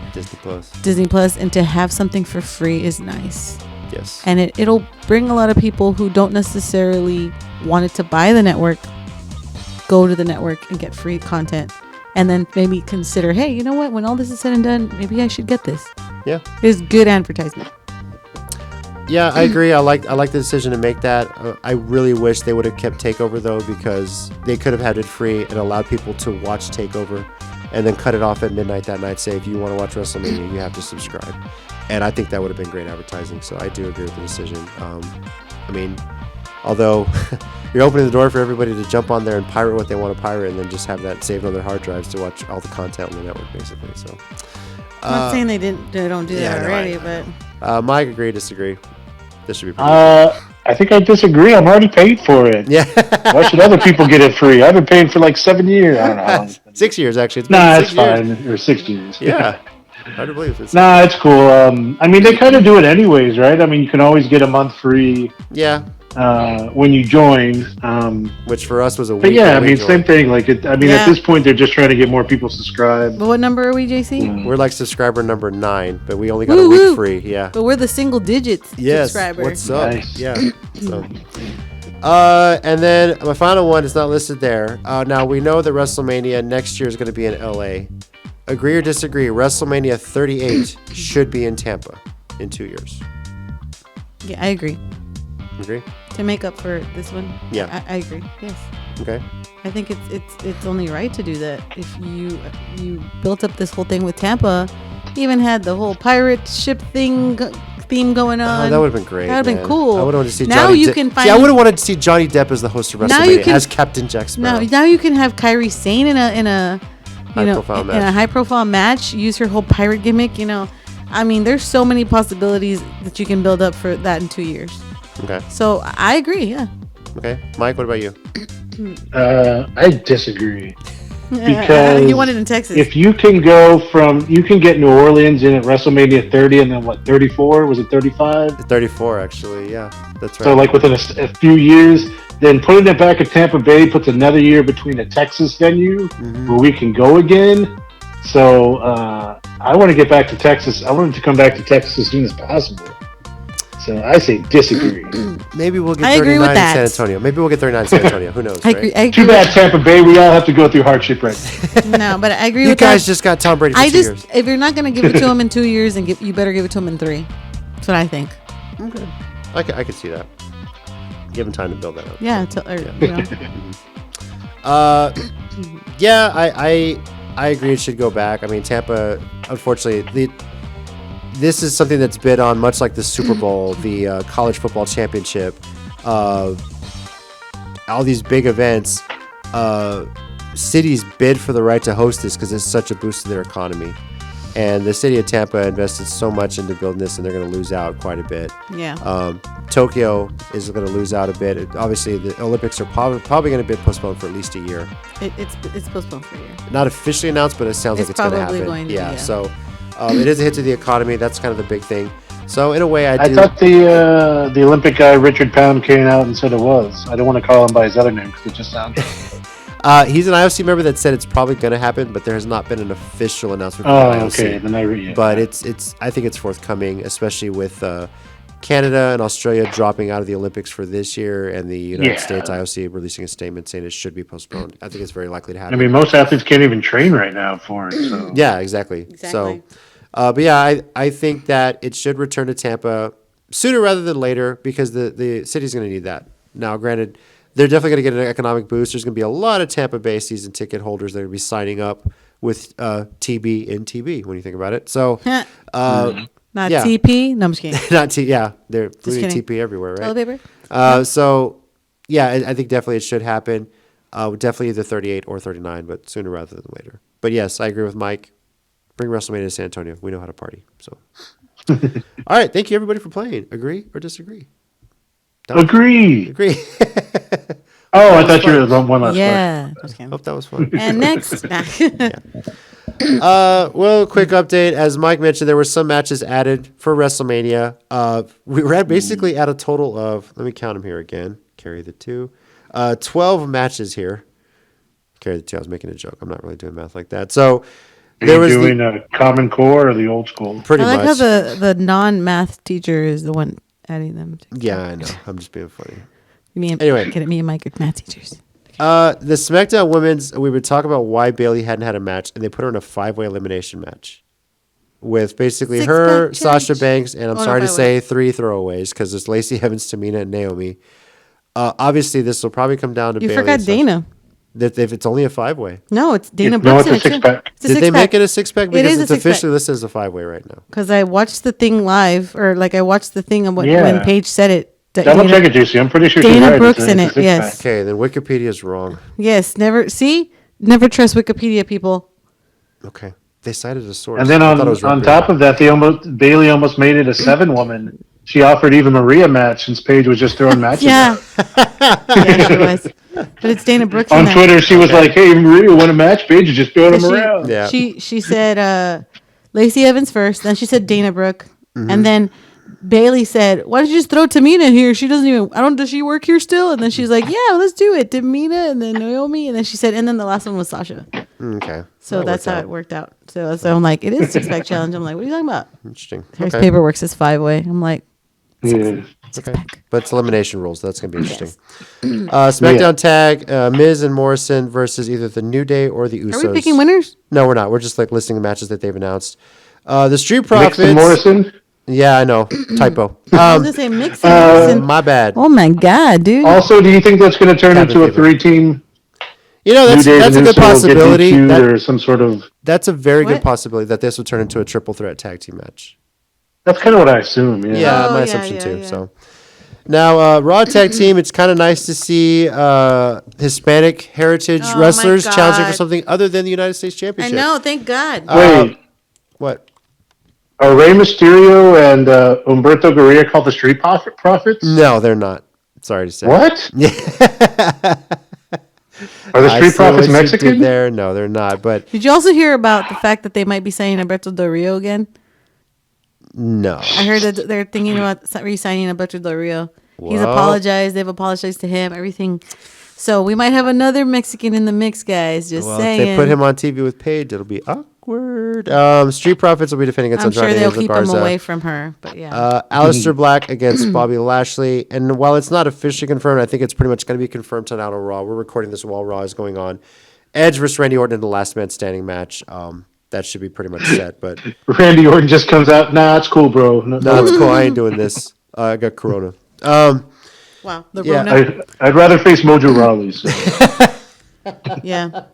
C: Disney Plus, and to have something for free is nice.
B: Yes.
C: And it'll bring a lot of people who don't necessarily wanted to buy the network, go to the network and get free content, and then maybe consider, hey, you know what? When all this is said and done, maybe I should get this.
B: Yeah.
C: It's good advertisement.
B: Yeah, I agree. I like the decision to make that. I really wish they would have kept TakeOver though, because they could have had it free and allowed people to watch TakeOver, and then cut it off at midnight that night. Say if you want to watch WrestleMania, you have to subscribe. And I think that would have been great advertising. So I do agree with the decision. I mean, although you're opening the door for everybody to jump on there and pirate what they want to pirate, and then just have that saved on their hard drives to watch all the content on the network, basically. So
C: I'm not saying they don't do that already, but
B: Mike, agree, disagree. This should be.
D: I think I disagree. I'm already paid for it.
B: Yeah.
D: Why should other people get it free? I've been paying for like 7 years. I don't know.
B: 6 years actually.
D: It's fine. Or 6 years.
B: Yeah. Hard to believe.
D: It's cool. I mean, they kind of do it anyways, right? I mean, you can always get a month free.
B: Yeah.
D: when you joined.
B: Which for us was a week.
D: But yeah, I mean, same thing. Like, at this point, they're just trying to get more people subscribed.
C: But what number are we, JC?
B: We're like subscriber number 9, but we only got a week free. Yeah.
C: But we're the single digits subscriber.
B: What's up?
D: Nice.
B: Yeah. So. And then my final one is not listed there. Now we know that WrestleMania next year is going to be in LA. Agree or disagree? WrestleMania 38 should be in Tampa in 2 years.
C: Yeah, I agree.
B: Agree?
C: To make up for this one.
B: Yeah,
C: I agree. Yes.
B: Okay.
C: I think it's only right to do that. If you built up this whole thing with Tampa, even had the whole pirate ship theme going on.
B: Oh, that would have been great.
C: That would have been cool.
B: I would have wanted to see
C: now
B: Johnny
C: you can find.
B: See, I would have wanted to see Johnny Depp as the host of WrestleMania as Captain Jack Sparrow.
C: Now you can have Kairi Sane in a high profile match. Use her whole pirate gimmick. I mean, there's so many possibilities that you can build up for that in 2 years.
B: Okay.
C: So I agree. Yeah.
B: Okay, Mike, what about you?
D: I disagree. Because
C: you want it in Texas.
D: If you can get New Orleans in at WrestleMania 30 and then 34? Was it 35?
B: 34, actually. Yeah, that's right.
D: So like within a few years, then putting it back at Tampa Bay puts another year between a Texas venue where we can go again. So I want to get back to Texas. I want it to come back to Texas as soon as possible. So I say disagree.
B: Maybe we'll get 39 in San Antonio. Maybe we'll get 39 in San Antonio. Who knows?
C: I agree
D: Too bad Tampa Bay. We all have to go through hardship right now.
C: No, but I agree with that.
B: You guys just got Tom Brady for 2 years.
C: If you're not going to give it to him in 2 years, then you better give it to him in 3. That's what I think.
B: Okay. I could see that. Give him time to build that up.
C: Yeah.
B: I agree it should go back. I mean, Tampa, unfortunately, this is something that's bid on much like the Super Bowl, the college football championship, all these big events. Cities bid for the right to host this because it's such a boost to their economy. And the city of Tampa invested so much into building this, and they're going to lose out quite a bit.
C: Yeah.
B: Tokyo is going to lose out a bit. Obviously, the Olympics are probably going to be postponed for at least a year.
C: It's postponed for a year.
B: Not officially announced, but it sounds like it's going to happen.
C: Yeah.
B: So it is a hit to the economy. That's kind of the big thing. So in a way,
D: I thought the Olympic guy Richard Pound came out and said it was. I don't want to call him by his other name because it just sounds.
B: He's an IOC member that said it's probably going to happen, but there has not been an official announcement from the IOC.
D: Okay. Then I read it.
B: But I think it's forthcoming, especially with Canada and Australia dropping out of the Olympics for this year, and the United States IOC releasing a statement saying it should be postponed. I think it's very likely to happen.
D: I mean, most athletes can't even train right now for it. So.
B: Yeah, exactly. So, but yeah, I think that it should return to Tampa sooner rather than later because the city's going to need that. Now, granted, they're definitely going to get an economic boost. There's going to be a lot of Tampa Bay season ticket holders that are going to be signing up with TB in TB when you think about it. So,
C: not TP? No, I'm just kidding.
B: Not T. Yeah, they're doing TP everywhere, right?
C: Toilet paper?
B: So, yeah, I think definitely it should happen. Definitely either 38 or 39, but sooner rather than later. But yes, I agree with Mike. Bring WrestleMania to San Antonio. We know how to party. So, all right. Thank you, everybody, for playing. Agree or disagree?
D: Agree. I thought you were on one last part.
B: Hope that was fun.
C: And next.
B: Well, quick update. As Mike mentioned, there were some matches added for WrestleMania. We were basically at a total of, let me count them here again. Carry the 2. 12 matches here. Carry the 2. I was making a joke. I'm not really doing math like that. So
D: there was doing a Common Core or the old school?
B: Pretty much.
C: I like how the non-math teacher is the one adding them.
B: Yeah, I know. I'm just being funny.
C: Anyway, me and Mike are math teachers.
B: The SmackDown Women's, we would talk about why Bayley hadn't had a match, and they put her in a 5-way elimination match with basically her, Sasha Banks, and I'm sorry to say 3 throwaways because it's Lacey Evans, Tamina, and Naomi. Obviously, this will probably come down to Bayley.
C: You forgot Dana.
B: If it's only a 5-way.
C: No, it's Dana Brooks.
D: No, it's a 6-pack.
B: Did they make it a 6-pack? Because it's officially listed as a 5-way right now.
C: Because I watched the thing live, or I watched the thing when Paige said it.
D: Double check it, JC. I'm pretty sure
C: Dana Brooks in it. Yes.
B: Okay, then Wikipedia is wrong.
C: Yes. Never trust Wikipedia, people.
B: Okay, they cited a source.
D: And then on top of that, Bayley almost made it a 7-woman. She offered Eva Marie a match since Paige was just throwing matches.
C: Yeah, she was. But it's Dana Brooks.
D: On Twitter, she was like, "Hey, Maria won a match. Paige is just throwing them around."
C: Yeah. She said Lacey Evans first, then she said Dana Brooke, and then Bailey said, "Why don't you just throw Tamina in here? She doesn't even. Does she work here still?" And then she's like, "Yeah, let's do it. Tamina and then Naomi." And then she said, and then the last one was Sasha.
B: Okay.
C: So that's how it worked out. So I'm like, it is 6-pack challenge. I'm like, what are you talking about?
B: Interesting.
C: Harris Paperwork says 5-way. I'm like,
D: Yeah.
C: six-pack.
B: But it's elimination rules. That's going to be interesting. SmackDown tag, Miz and Morrison versus either the New Day or the Usos.
C: Are we picking winners?
B: No, we're not. We're just like listing the matches that they've announced. The Street
D: Mix
B: Profits.
D: and Morrison.
B: Yeah, I know. Typo.
C: I was going to say mix and Morrison.
B: My bad.
C: Oh, my God, dude.
D: Also, do you think that's going to turn into a 3-team?
B: You know, that's a good possibility.
D: Or some sort of.
B: That's a very good possibility that this would turn into a triple threat tag team match.
D: That's kind of what I assume. Yeah,
B: yeah, my assumption too. Yeah. So now, Raw tag team. It's kind of nice to see Hispanic heritage wrestlers challenging for something other than the United States Championship.
C: I know. Thank God.
D: Wait,
B: what?
D: Are Rey Mysterio and Humberto Guerrero called the Street Profits?
B: No, they're not. Sorry to say.
D: What?
B: Yeah.
D: Are the Street Profits Mexican?
B: There, no, they're not. But
C: did you also hear about the fact that they might be signing Alberto Del Rio again?
B: No.
C: I heard that they're thinking about re-signing Alberto Del Rio.
B: Whoa.
C: He's apologized. They've apologized to him. Everything. So we might have another Mexican in the mix, guys. Just saying.
B: If they put him on TV with Paige, it'll be awkward. Street Profits will be defending against Andrade.
C: I'm sure they'll keep him away from her. But yeah.
B: Aleister Black against Bobby Lashley. And while it's not officially confirmed, I think it's pretty much going to be confirmed tonight on Raw. We're recording this while Raw is going on. Edge versus Randy Orton in the last man standing match. That should be pretty much set. But
D: Randy Orton just comes out. Nah, it's cool, bro.
B: No, it's cool. I ain't doing this. I got Corona.
C: Wow.
D: I'd rather face Mojo Rawley. So.
C: Yeah.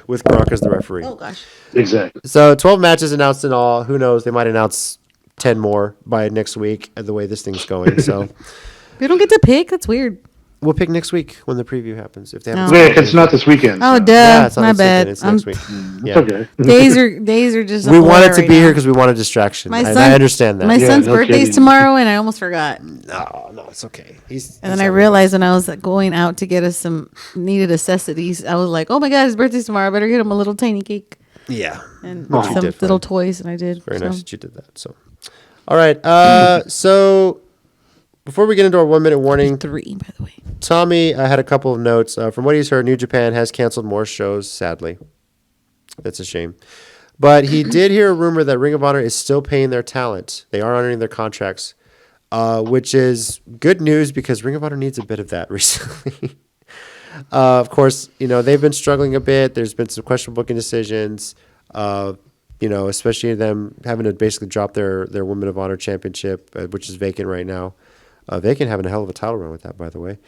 B: With Gronk as the referee.
C: Oh, gosh.
D: Exactly.
B: So 12 matches announced in all. Who knows? They might announce 10 more by next week the way this thing's going. So
C: we don't get to pick? That's weird.
B: We'll pick next week when the preview happens. If they haven't.
D: Yeah, it's not this weekend.
C: Oh,
D: so.
C: duh.
B: Yeah, it's not
C: my
B: this
C: bad.
B: Weekend. It's next week. Yeah.
D: It's okay.
C: Days are just.
B: We wanted to be here because we want a distraction. I understand that.
C: My son's birthday's tomorrow, and I almost forgot.
B: No, it's okay.
C: And then I realized when I was going out to get us some needed necessities, I was like, "Oh my God, his birthday's tomorrow! I better get him a little tiny cake."
B: Yeah,
C: and some little toys, and I did.
B: Very nice that you did that. So, all right. So before we get into our 1 minute warning,
C: 3 by the way.
B: Tommy had a couple of notes. From what he's heard, New Japan has canceled more shows, sadly. That's a shame. But he did hear a rumor that Ring of Honor is still paying their talent. They are honoring their contracts, which is good news because Ring of Honor needs a bit of that recently. Of course, they've been struggling a bit. There's been some questionable booking decisions, especially them having to basically drop their Women of Honor championship, which is vacant right now. Vacant having a hell of a title run with that, by the way.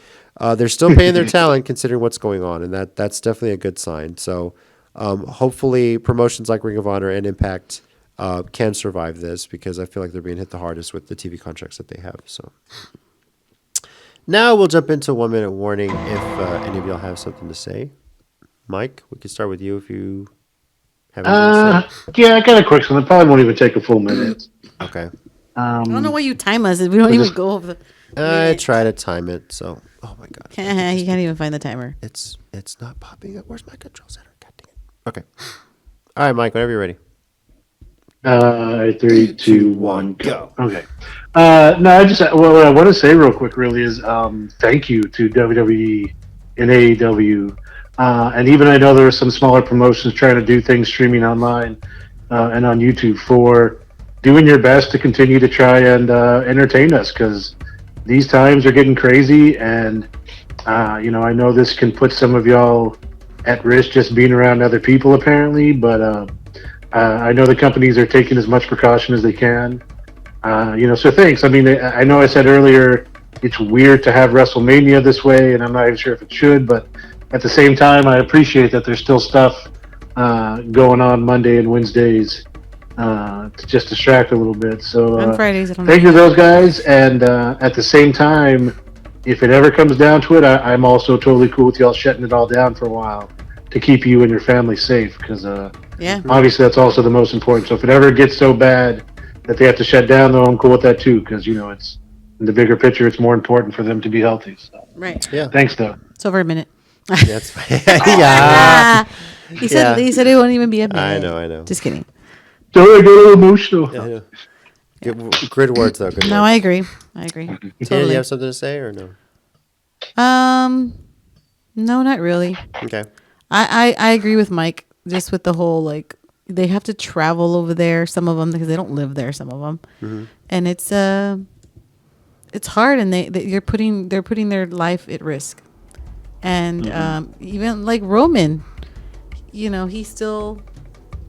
B: They're still paying their talent considering what's going on, and that's definitely a good sign. So hopefully promotions like Ring of Honor and Impact can survive this because I feel like they're being hit the hardest with the TV contracts that they have. So now we'll jump into 1 minute warning if any of y'all have something to say. Mike, we can start with you if you have anything to say.
D: Yeah, I got a quick one. It probably won't even take a full minute.
B: Okay.
C: I don't know why you time us. We don't even go over the.
B: I try to time it, so oh my god.
C: You can't even find the timer.
B: It's not popping up. Where's my control center? God dang it. Okay. All right, Mike, whenever you're ready.
D: 3, 2, 1, go. Okay. No, what I want to say real quick really is thank you to WWE and AEW. And even I know there are some smaller promotions trying to do things streaming online and on YouTube for doing your best to continue to try and entertain us because these times are getting crazy. And, I know this can put some of y'all at risk just being around other people apparently, but I know the companies are taking as much precaution as they can. So thanks. I mean, I know I said earlier it's weird to have WrestleMania this way, and I'm not even sure if it should, but at the same time, I appreciate that there's still stuff going on Monday and Wednesdays to just distract a little bit. So
C: on Fridays,
D: thank you to those guys. And at the same time, if it ever comes down to it, I'm also totally cool with y'all shutting it all down for a while to keep you and your family safe because obviously that's also the most important. So if it ever gets so bad that they have to shut down, though, I'm cool with that too because, it's in the bigger picture, it's more important for them to be healthy. So.
C: Right.
B: Yeah.
D: Thanks, though.
C: It's over a minute.
B: That's fine. Yeah.
C: He said it won't even be a minute.
B: I know.
C: Just kidding.
D: Don't get a little emotional.
B: Yeah. Good words though. Good
C: No,
B: words.
C: I agree.
B: Dan,
C: Totally.
B: you have something to say or no?
C: No, not really.
B: Okay.
C: I agree with Mike. Just with the whole like they have to travel over there. Some of them because they don't live there. Some of them, and it's hard, and they're putting their life at risk, and even like Roman, he's still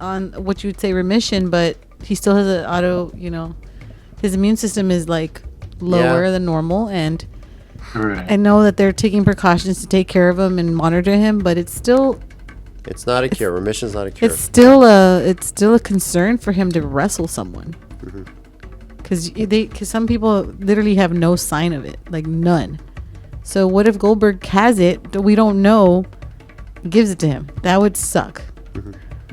C: on what you would say remission, but he still has an his immune system is like lower than normal, and I know that they're taking precautions to take care of him and monitor him, but it's
B: not a cure. Remission's not a cure.
C: It's still a concern for him to wrestle someone, because some people literally have no sign of it, like none. So what if Goldberg has it? We don't know. Gives it to him. That would suck.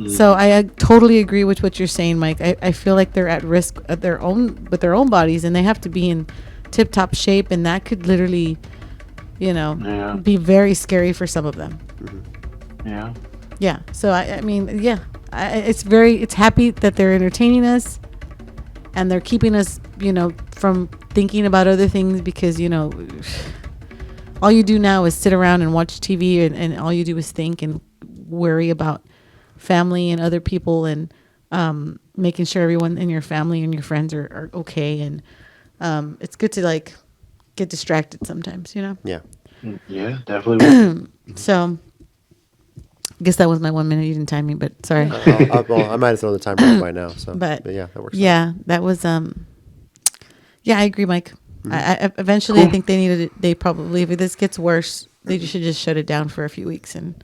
C: So I totally agree with what you're saying, Mike. I feel like they're at risk with their own bodies, and they have to be in tip-top shape, and that could literally, be very scary for some of them.
D: Yeah.
C: Yeah. So I mean, yeah, it's happy that they're entertaining us, and they're keeping us, from thinking about other things, because all you do now is sit around and watch TV, and all you do is think and worry about family and other people, and making sure everyone in your family and your friends are okay, and it's good to like get distracted sometimes,
B: Yeah.
D: Yeah, definitely.
C: So I guess that was my 1 minute. You didn't time me, but sorry.
B: Well, I might have thrown the timer off by now. So,
C: But
B: yeah, that works.
C: Yeah, that was yeah, I agree, Mike. I eventually, I think they needed it. They probably, if this gets worse, they should just shut it down for a few weeks and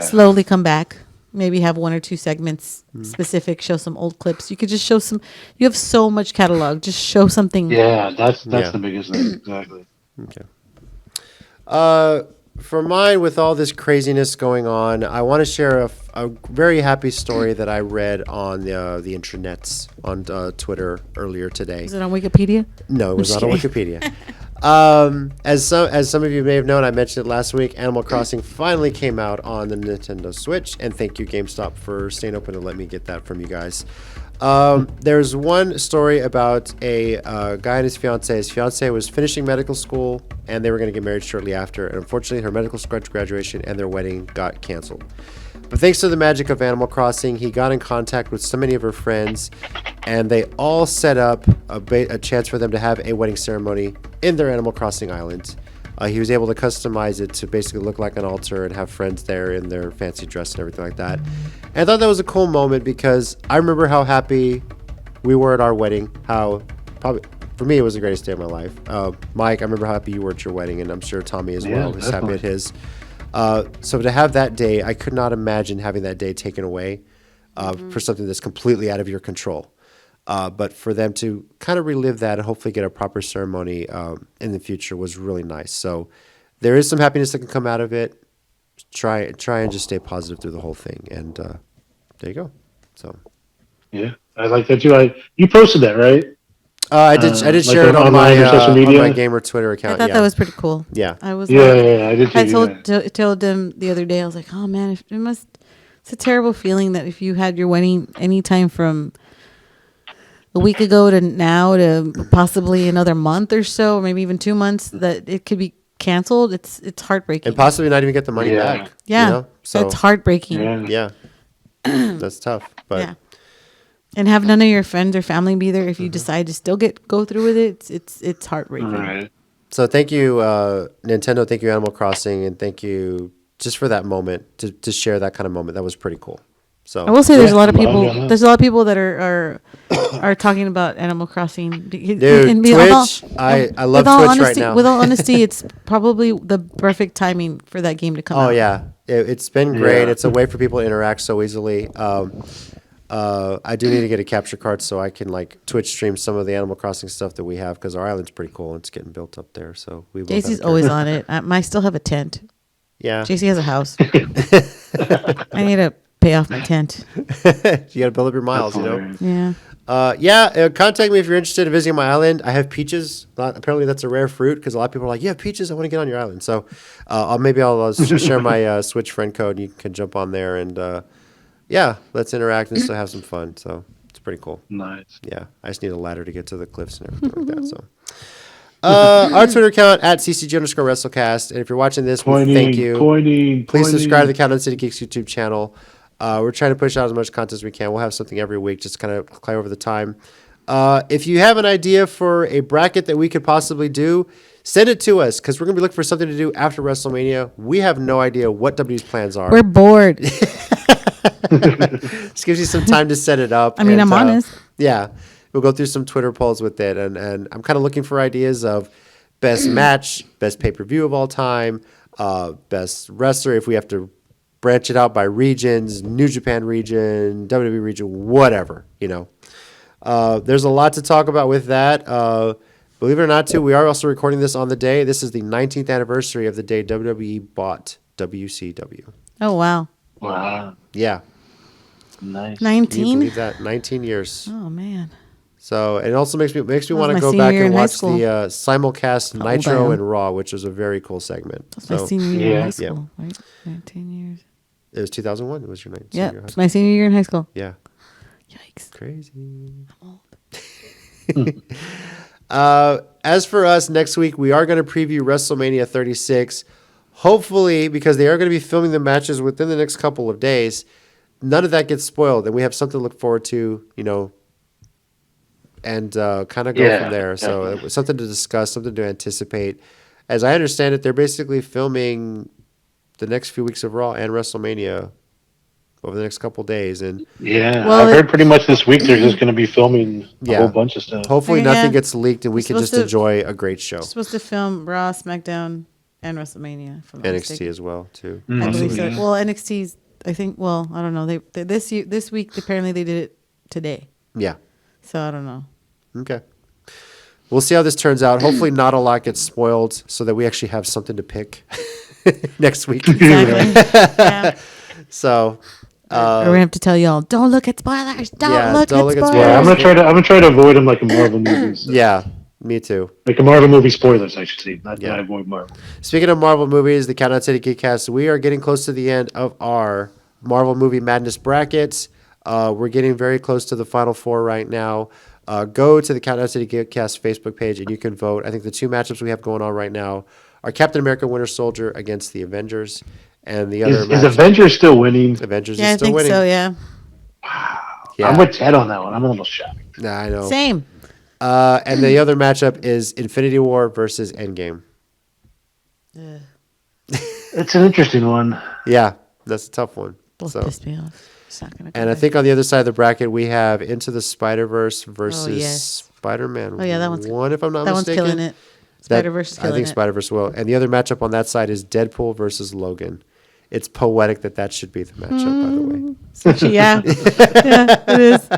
C: slowly come back. Maybe have 1 or 2 segments specific. Show some old clips. You could just show some. You have so much catalog. Just show something.
D: Yeah, that's the biggest thing. Exactly.
B: Okay. For mine, with all this craziness going on, I want to share a very happy story that I read on the intranets on Twitter earlier today.
C: Is it on Wikipedia?
B: No, it was not on Wikipedia. As some of you may have known, I mentioned it last week. Animal Crossing finally came out on the Nintendo Switch, and thank you GameStop for staying open to let me get that from you guys. There's one story about a guy and his fiance. His fiance was finishing medical school, and they were going to get married shortly after. And unfortunately, her medical school graduation and their wedding got canceled. But thanks to the magic of Animal Crossing, he got in contact with so many of her friends, and they all set up a chance for them to have a wedding ceremony in their Animal Crossing island. He was able to customize it to basically look like an altar and have friends there in their fancy dress and everything like that. And I thought that was a cool moment because I remember how happy we were at our wedding. How probably for me it was the greatest day of my life. Mike, I remember how happy you were at your wedding, and I'm sure Tommy as well was happy at his. So to have that day, I could not imagine having that day taken away for something that's completely out of your control. But for them to kind of relive that and hopefully get a proper ceremony in the future was really nice. So there is some happiness that can come out of it. Try and just stay positive through the whole thing. And there you go. So
D: yeah, I like that too. You posted that, right?
B: I did share it on my
D: social media?
B: on my gamer Twitter account.
C: I thought that was pretty cool.
B: Yeah.
C: I was.
D: Yeah, I did too.
C: I told them the other day. I was like, oh man, it's a terrible feeling that if you had your wedding anytime from a week ago to now to possibly another month or so, or maybe even 2 months, that it could be canceled. It's heartbreaking.
B: And possibly not even get the money back.
C: Yeah. So it's heartbreaking.
B: Yeah. That's tough. But
C: yeah. And have none of your friends or family be there if you decide to still go through with it. It's heartbreaking.
D: Right.
B: So thank you, Nintendo. Thank you, Animal Crossing, and thank you just for that moment to share that kind of moment. That was pretty cool. So
C: I will say there's a lot of people. There's a lot of people that are talking about Animal Crossing.
B: Dude, Twitch. I love Twitch right now.
C: With all honesty, it's probably the perfect timing for that game to come out.
B: Oh yeah, it's been great. Yeah. It's a way for people to interact so easily. I do need to get a capture card so I can like Twitch stream some of the Animal Crossing stuff that we have because our island's pretty cool and it's getting built up there. So
C: JC's always on it. I still have a tent.
B: Yeah.
C: JC has a house. I need to pay off my tent.
B: You got to build up your miles, you know?
C: Yeah.
B: Contact me if you're interested in visiting my island. I have peaches. Apparently that's a rare fruit because a lot of people are like, you have peaches, I want to get on your island. So I'll share my Switch friend code and you can jump on there and let's interact and still have some fun. So it's pretty cool.
D: Nice.
B: Yeah, I just need a ladder to get to the cliffs and everything like that. So, our Twitter account at @CCG_WrestleCast. And if you're watching this, we thank you. Please subscribe to the Countdown City Geeks YouTube channel. We're trying to push out as much content as we can. We'll have something every week, just kind of play over the time. If you have an idea for a bracket that we could possibly do, send it to us because we're going to be looking for something to do after WrestleMania. We have no idea what W's plans are.
C: We're bored.
B: This gives you some time to set it up.
C: I mean, I'm honest.
B: Yeah. We'll go through some Twitter polls with it. And I'm kind of looking for ideas of best match, best pay-per-view of all time, best wrestler, if we have to branch it out by regions, New Japan region, WWE region, whatever, There's a lot to talk about with that. Believe it or not, too, we are also recording this on the day. This is the 19th anniversary of the day WWE bought WCW.
C: Oh, wow.
D: Wow.
B: Yeah.
D: Nice.
C: 19?
B: Can you believe that? 19 years.
C: Oh, man.
B: So it also makes me want to
C: my
B: go
C: senior
B: back
C: year
B: and
C: in high
B: watch
C: school.
B: the simulcast
C: How old I
B: Nitro
C: am.
B: and Raw, which was a very cool segment.
C: That's my senior year in high
D: Yeah.
C: school, right? 19 years.
B: It was 2001. It was your night.
C: Yeah, it's my senior year in high school.
B: Yeah.
C: Yikes.
B: Crazy.
C: I'm old.
B: As for us, next week we are going to preview WrestleMania 36. Hopefully, because they are going to be filming the matches within the next couple of days, none of that gets spoiled, and we have something to look forward to, and kind of go from there. So it was something to discuss, something to anticipate. As I understand it, they're basically filming the next few weeks of Raw and WrestleMania over the next couple of days. And
D: Yeah,
C: Well,
D: I've heard pretty much this week they're just going to be filming a whole bunch of stuff.
B: hopefully
C: Yeah.
B: nothing gets leaked and we can
C: supposed
B: just
C: to-
B: enjoy a great show.
C: Supposed to film Raw, SmackDown, and WrestleMania. From
B: NXT as well, too.
C: I believe so.
D: Yeah.
C: Well, NXT's, I think, I don't know. They this week, apparently they did it today.
B: Yeah.
C: So I don't know.
B: Okay. We'll see how this turns out. Hopefully not a lot gets spoiled so that we actually have something to pick next week.
C: Exactly. Yeah.
B: So,
C: Or we're going to have to tell y'all, don't look at spoilers. Don't look at spoilers.
D: Yeah, I'm gonna try to avoid them like a Marvel movies.
B: yeah, me too.
D: Like a Marvel movie spoilers, I should say. Not that I avoid Marvel.
B: Speaking of Marvel movies, the Countdown City Geekcast, we are getting close to the end of our Marvel Movie Madness brackets. We're getting very close to the final four right now. Go to the Countdown City Geekcast Facebook page and you can vote. I think the two matchups we have going on right now are Captain America Winter Soldier against the Avengers. And the other
D: Is Avengers still winning?
B: Avengers
C: Yeah,
B: is
C: I
B: still
C: think
B: winning.
C: so, yeah.
B: Yeah.
D: I'm with Ted on that one. I'm a little shocked.
B: Nah, I know.
C: Same.
B: And the other matchup is Infinity War versus Endgame.
D: It's an interesting one.
B: Yeah, that's a tough one.
C: Both
B: So,
C: pissed me off. It's not gonna go
B: and I
C: back.
B: think on the other side of the bracket we have Into the Spider-Verse versus
C: yes.
B: Spider-Man.
C: Oh, yeah, that one's-
B: one, if I'm not
C: that one's
B: mistaken.
C: killing it.
B: That-
C: Spider-Verse is killing
B: I think
C: it.
B: Spider-Verse will. And the other matchup on that side is Deadpool versus Logan. It's poetic that should be the matchup, by the way.
C: Actually, yeah. Yeah, it is.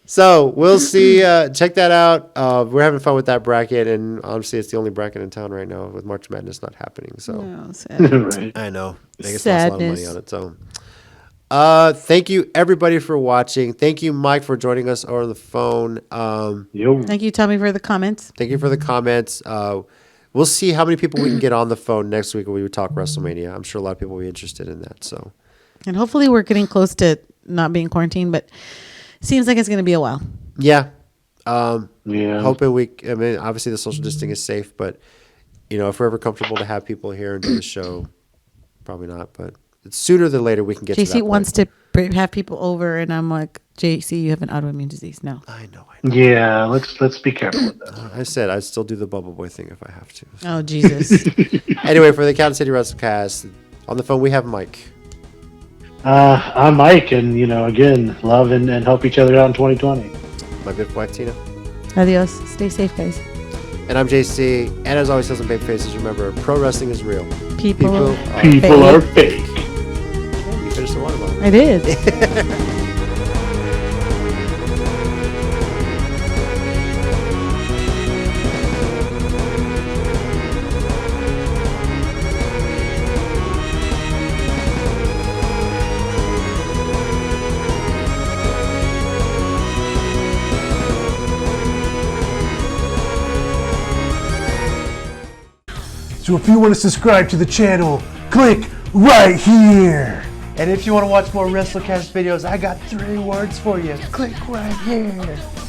B: So we'll see. Check that out. We're having fun with that bracket, and honestly, it's the only bracket in town right now with March Madness not happening. So
C: No, sad.
D: Right.
B: I know Vegas lost a lot of money
C: Sadness.
B: on it. So, thank you everybody for watching. Thank you, Mike, for joining us over the phone.
D: Yo.
C: Thank you, Tommy, for the comments.
B: Thank you for the comments. We'll see how many people we can get on the phone next week when we talk WrestleMania. I'm sure a lot of people will be interested in that. So
C: And hopefully we're getting close to not being quarantined, but seems like it's going to be a while.
B: yeah,
D: Yeah.
B: hoping I mean, obviously the social distancing is safe, but if we're ever comfortable to have people here and do the show, probably not. But it's sooner than later we can get to that
C: JC
B: point.
C: wants to have people over, and I'm like, JC, you have an autoimmune disease. No.
B: I know.
D: Yeah. Let's be careful with that.
B: I said I'd still do the Bubble Boy thing if I have to.
C: Oh, Jesus.
B: Anyway, for the Countdown City WrestleCast, on the phone we have Mike.
D: I'm Mike, and again, love and help each other out in 2020.
B: My good wife Tina.
C: Adios. Stay safe, guys.
B: And I'm JC. And as always, Sales and Baby Faces, remember, pro wrestling is real.
C: People
B: are
D: People are fake.
B: You finished the water bottle.
C: I did.
E: So if you want to subscribe to the channel, click right here.
B: And if you want to watch more WrestleCast videos, I got 3 words for you. Click right here.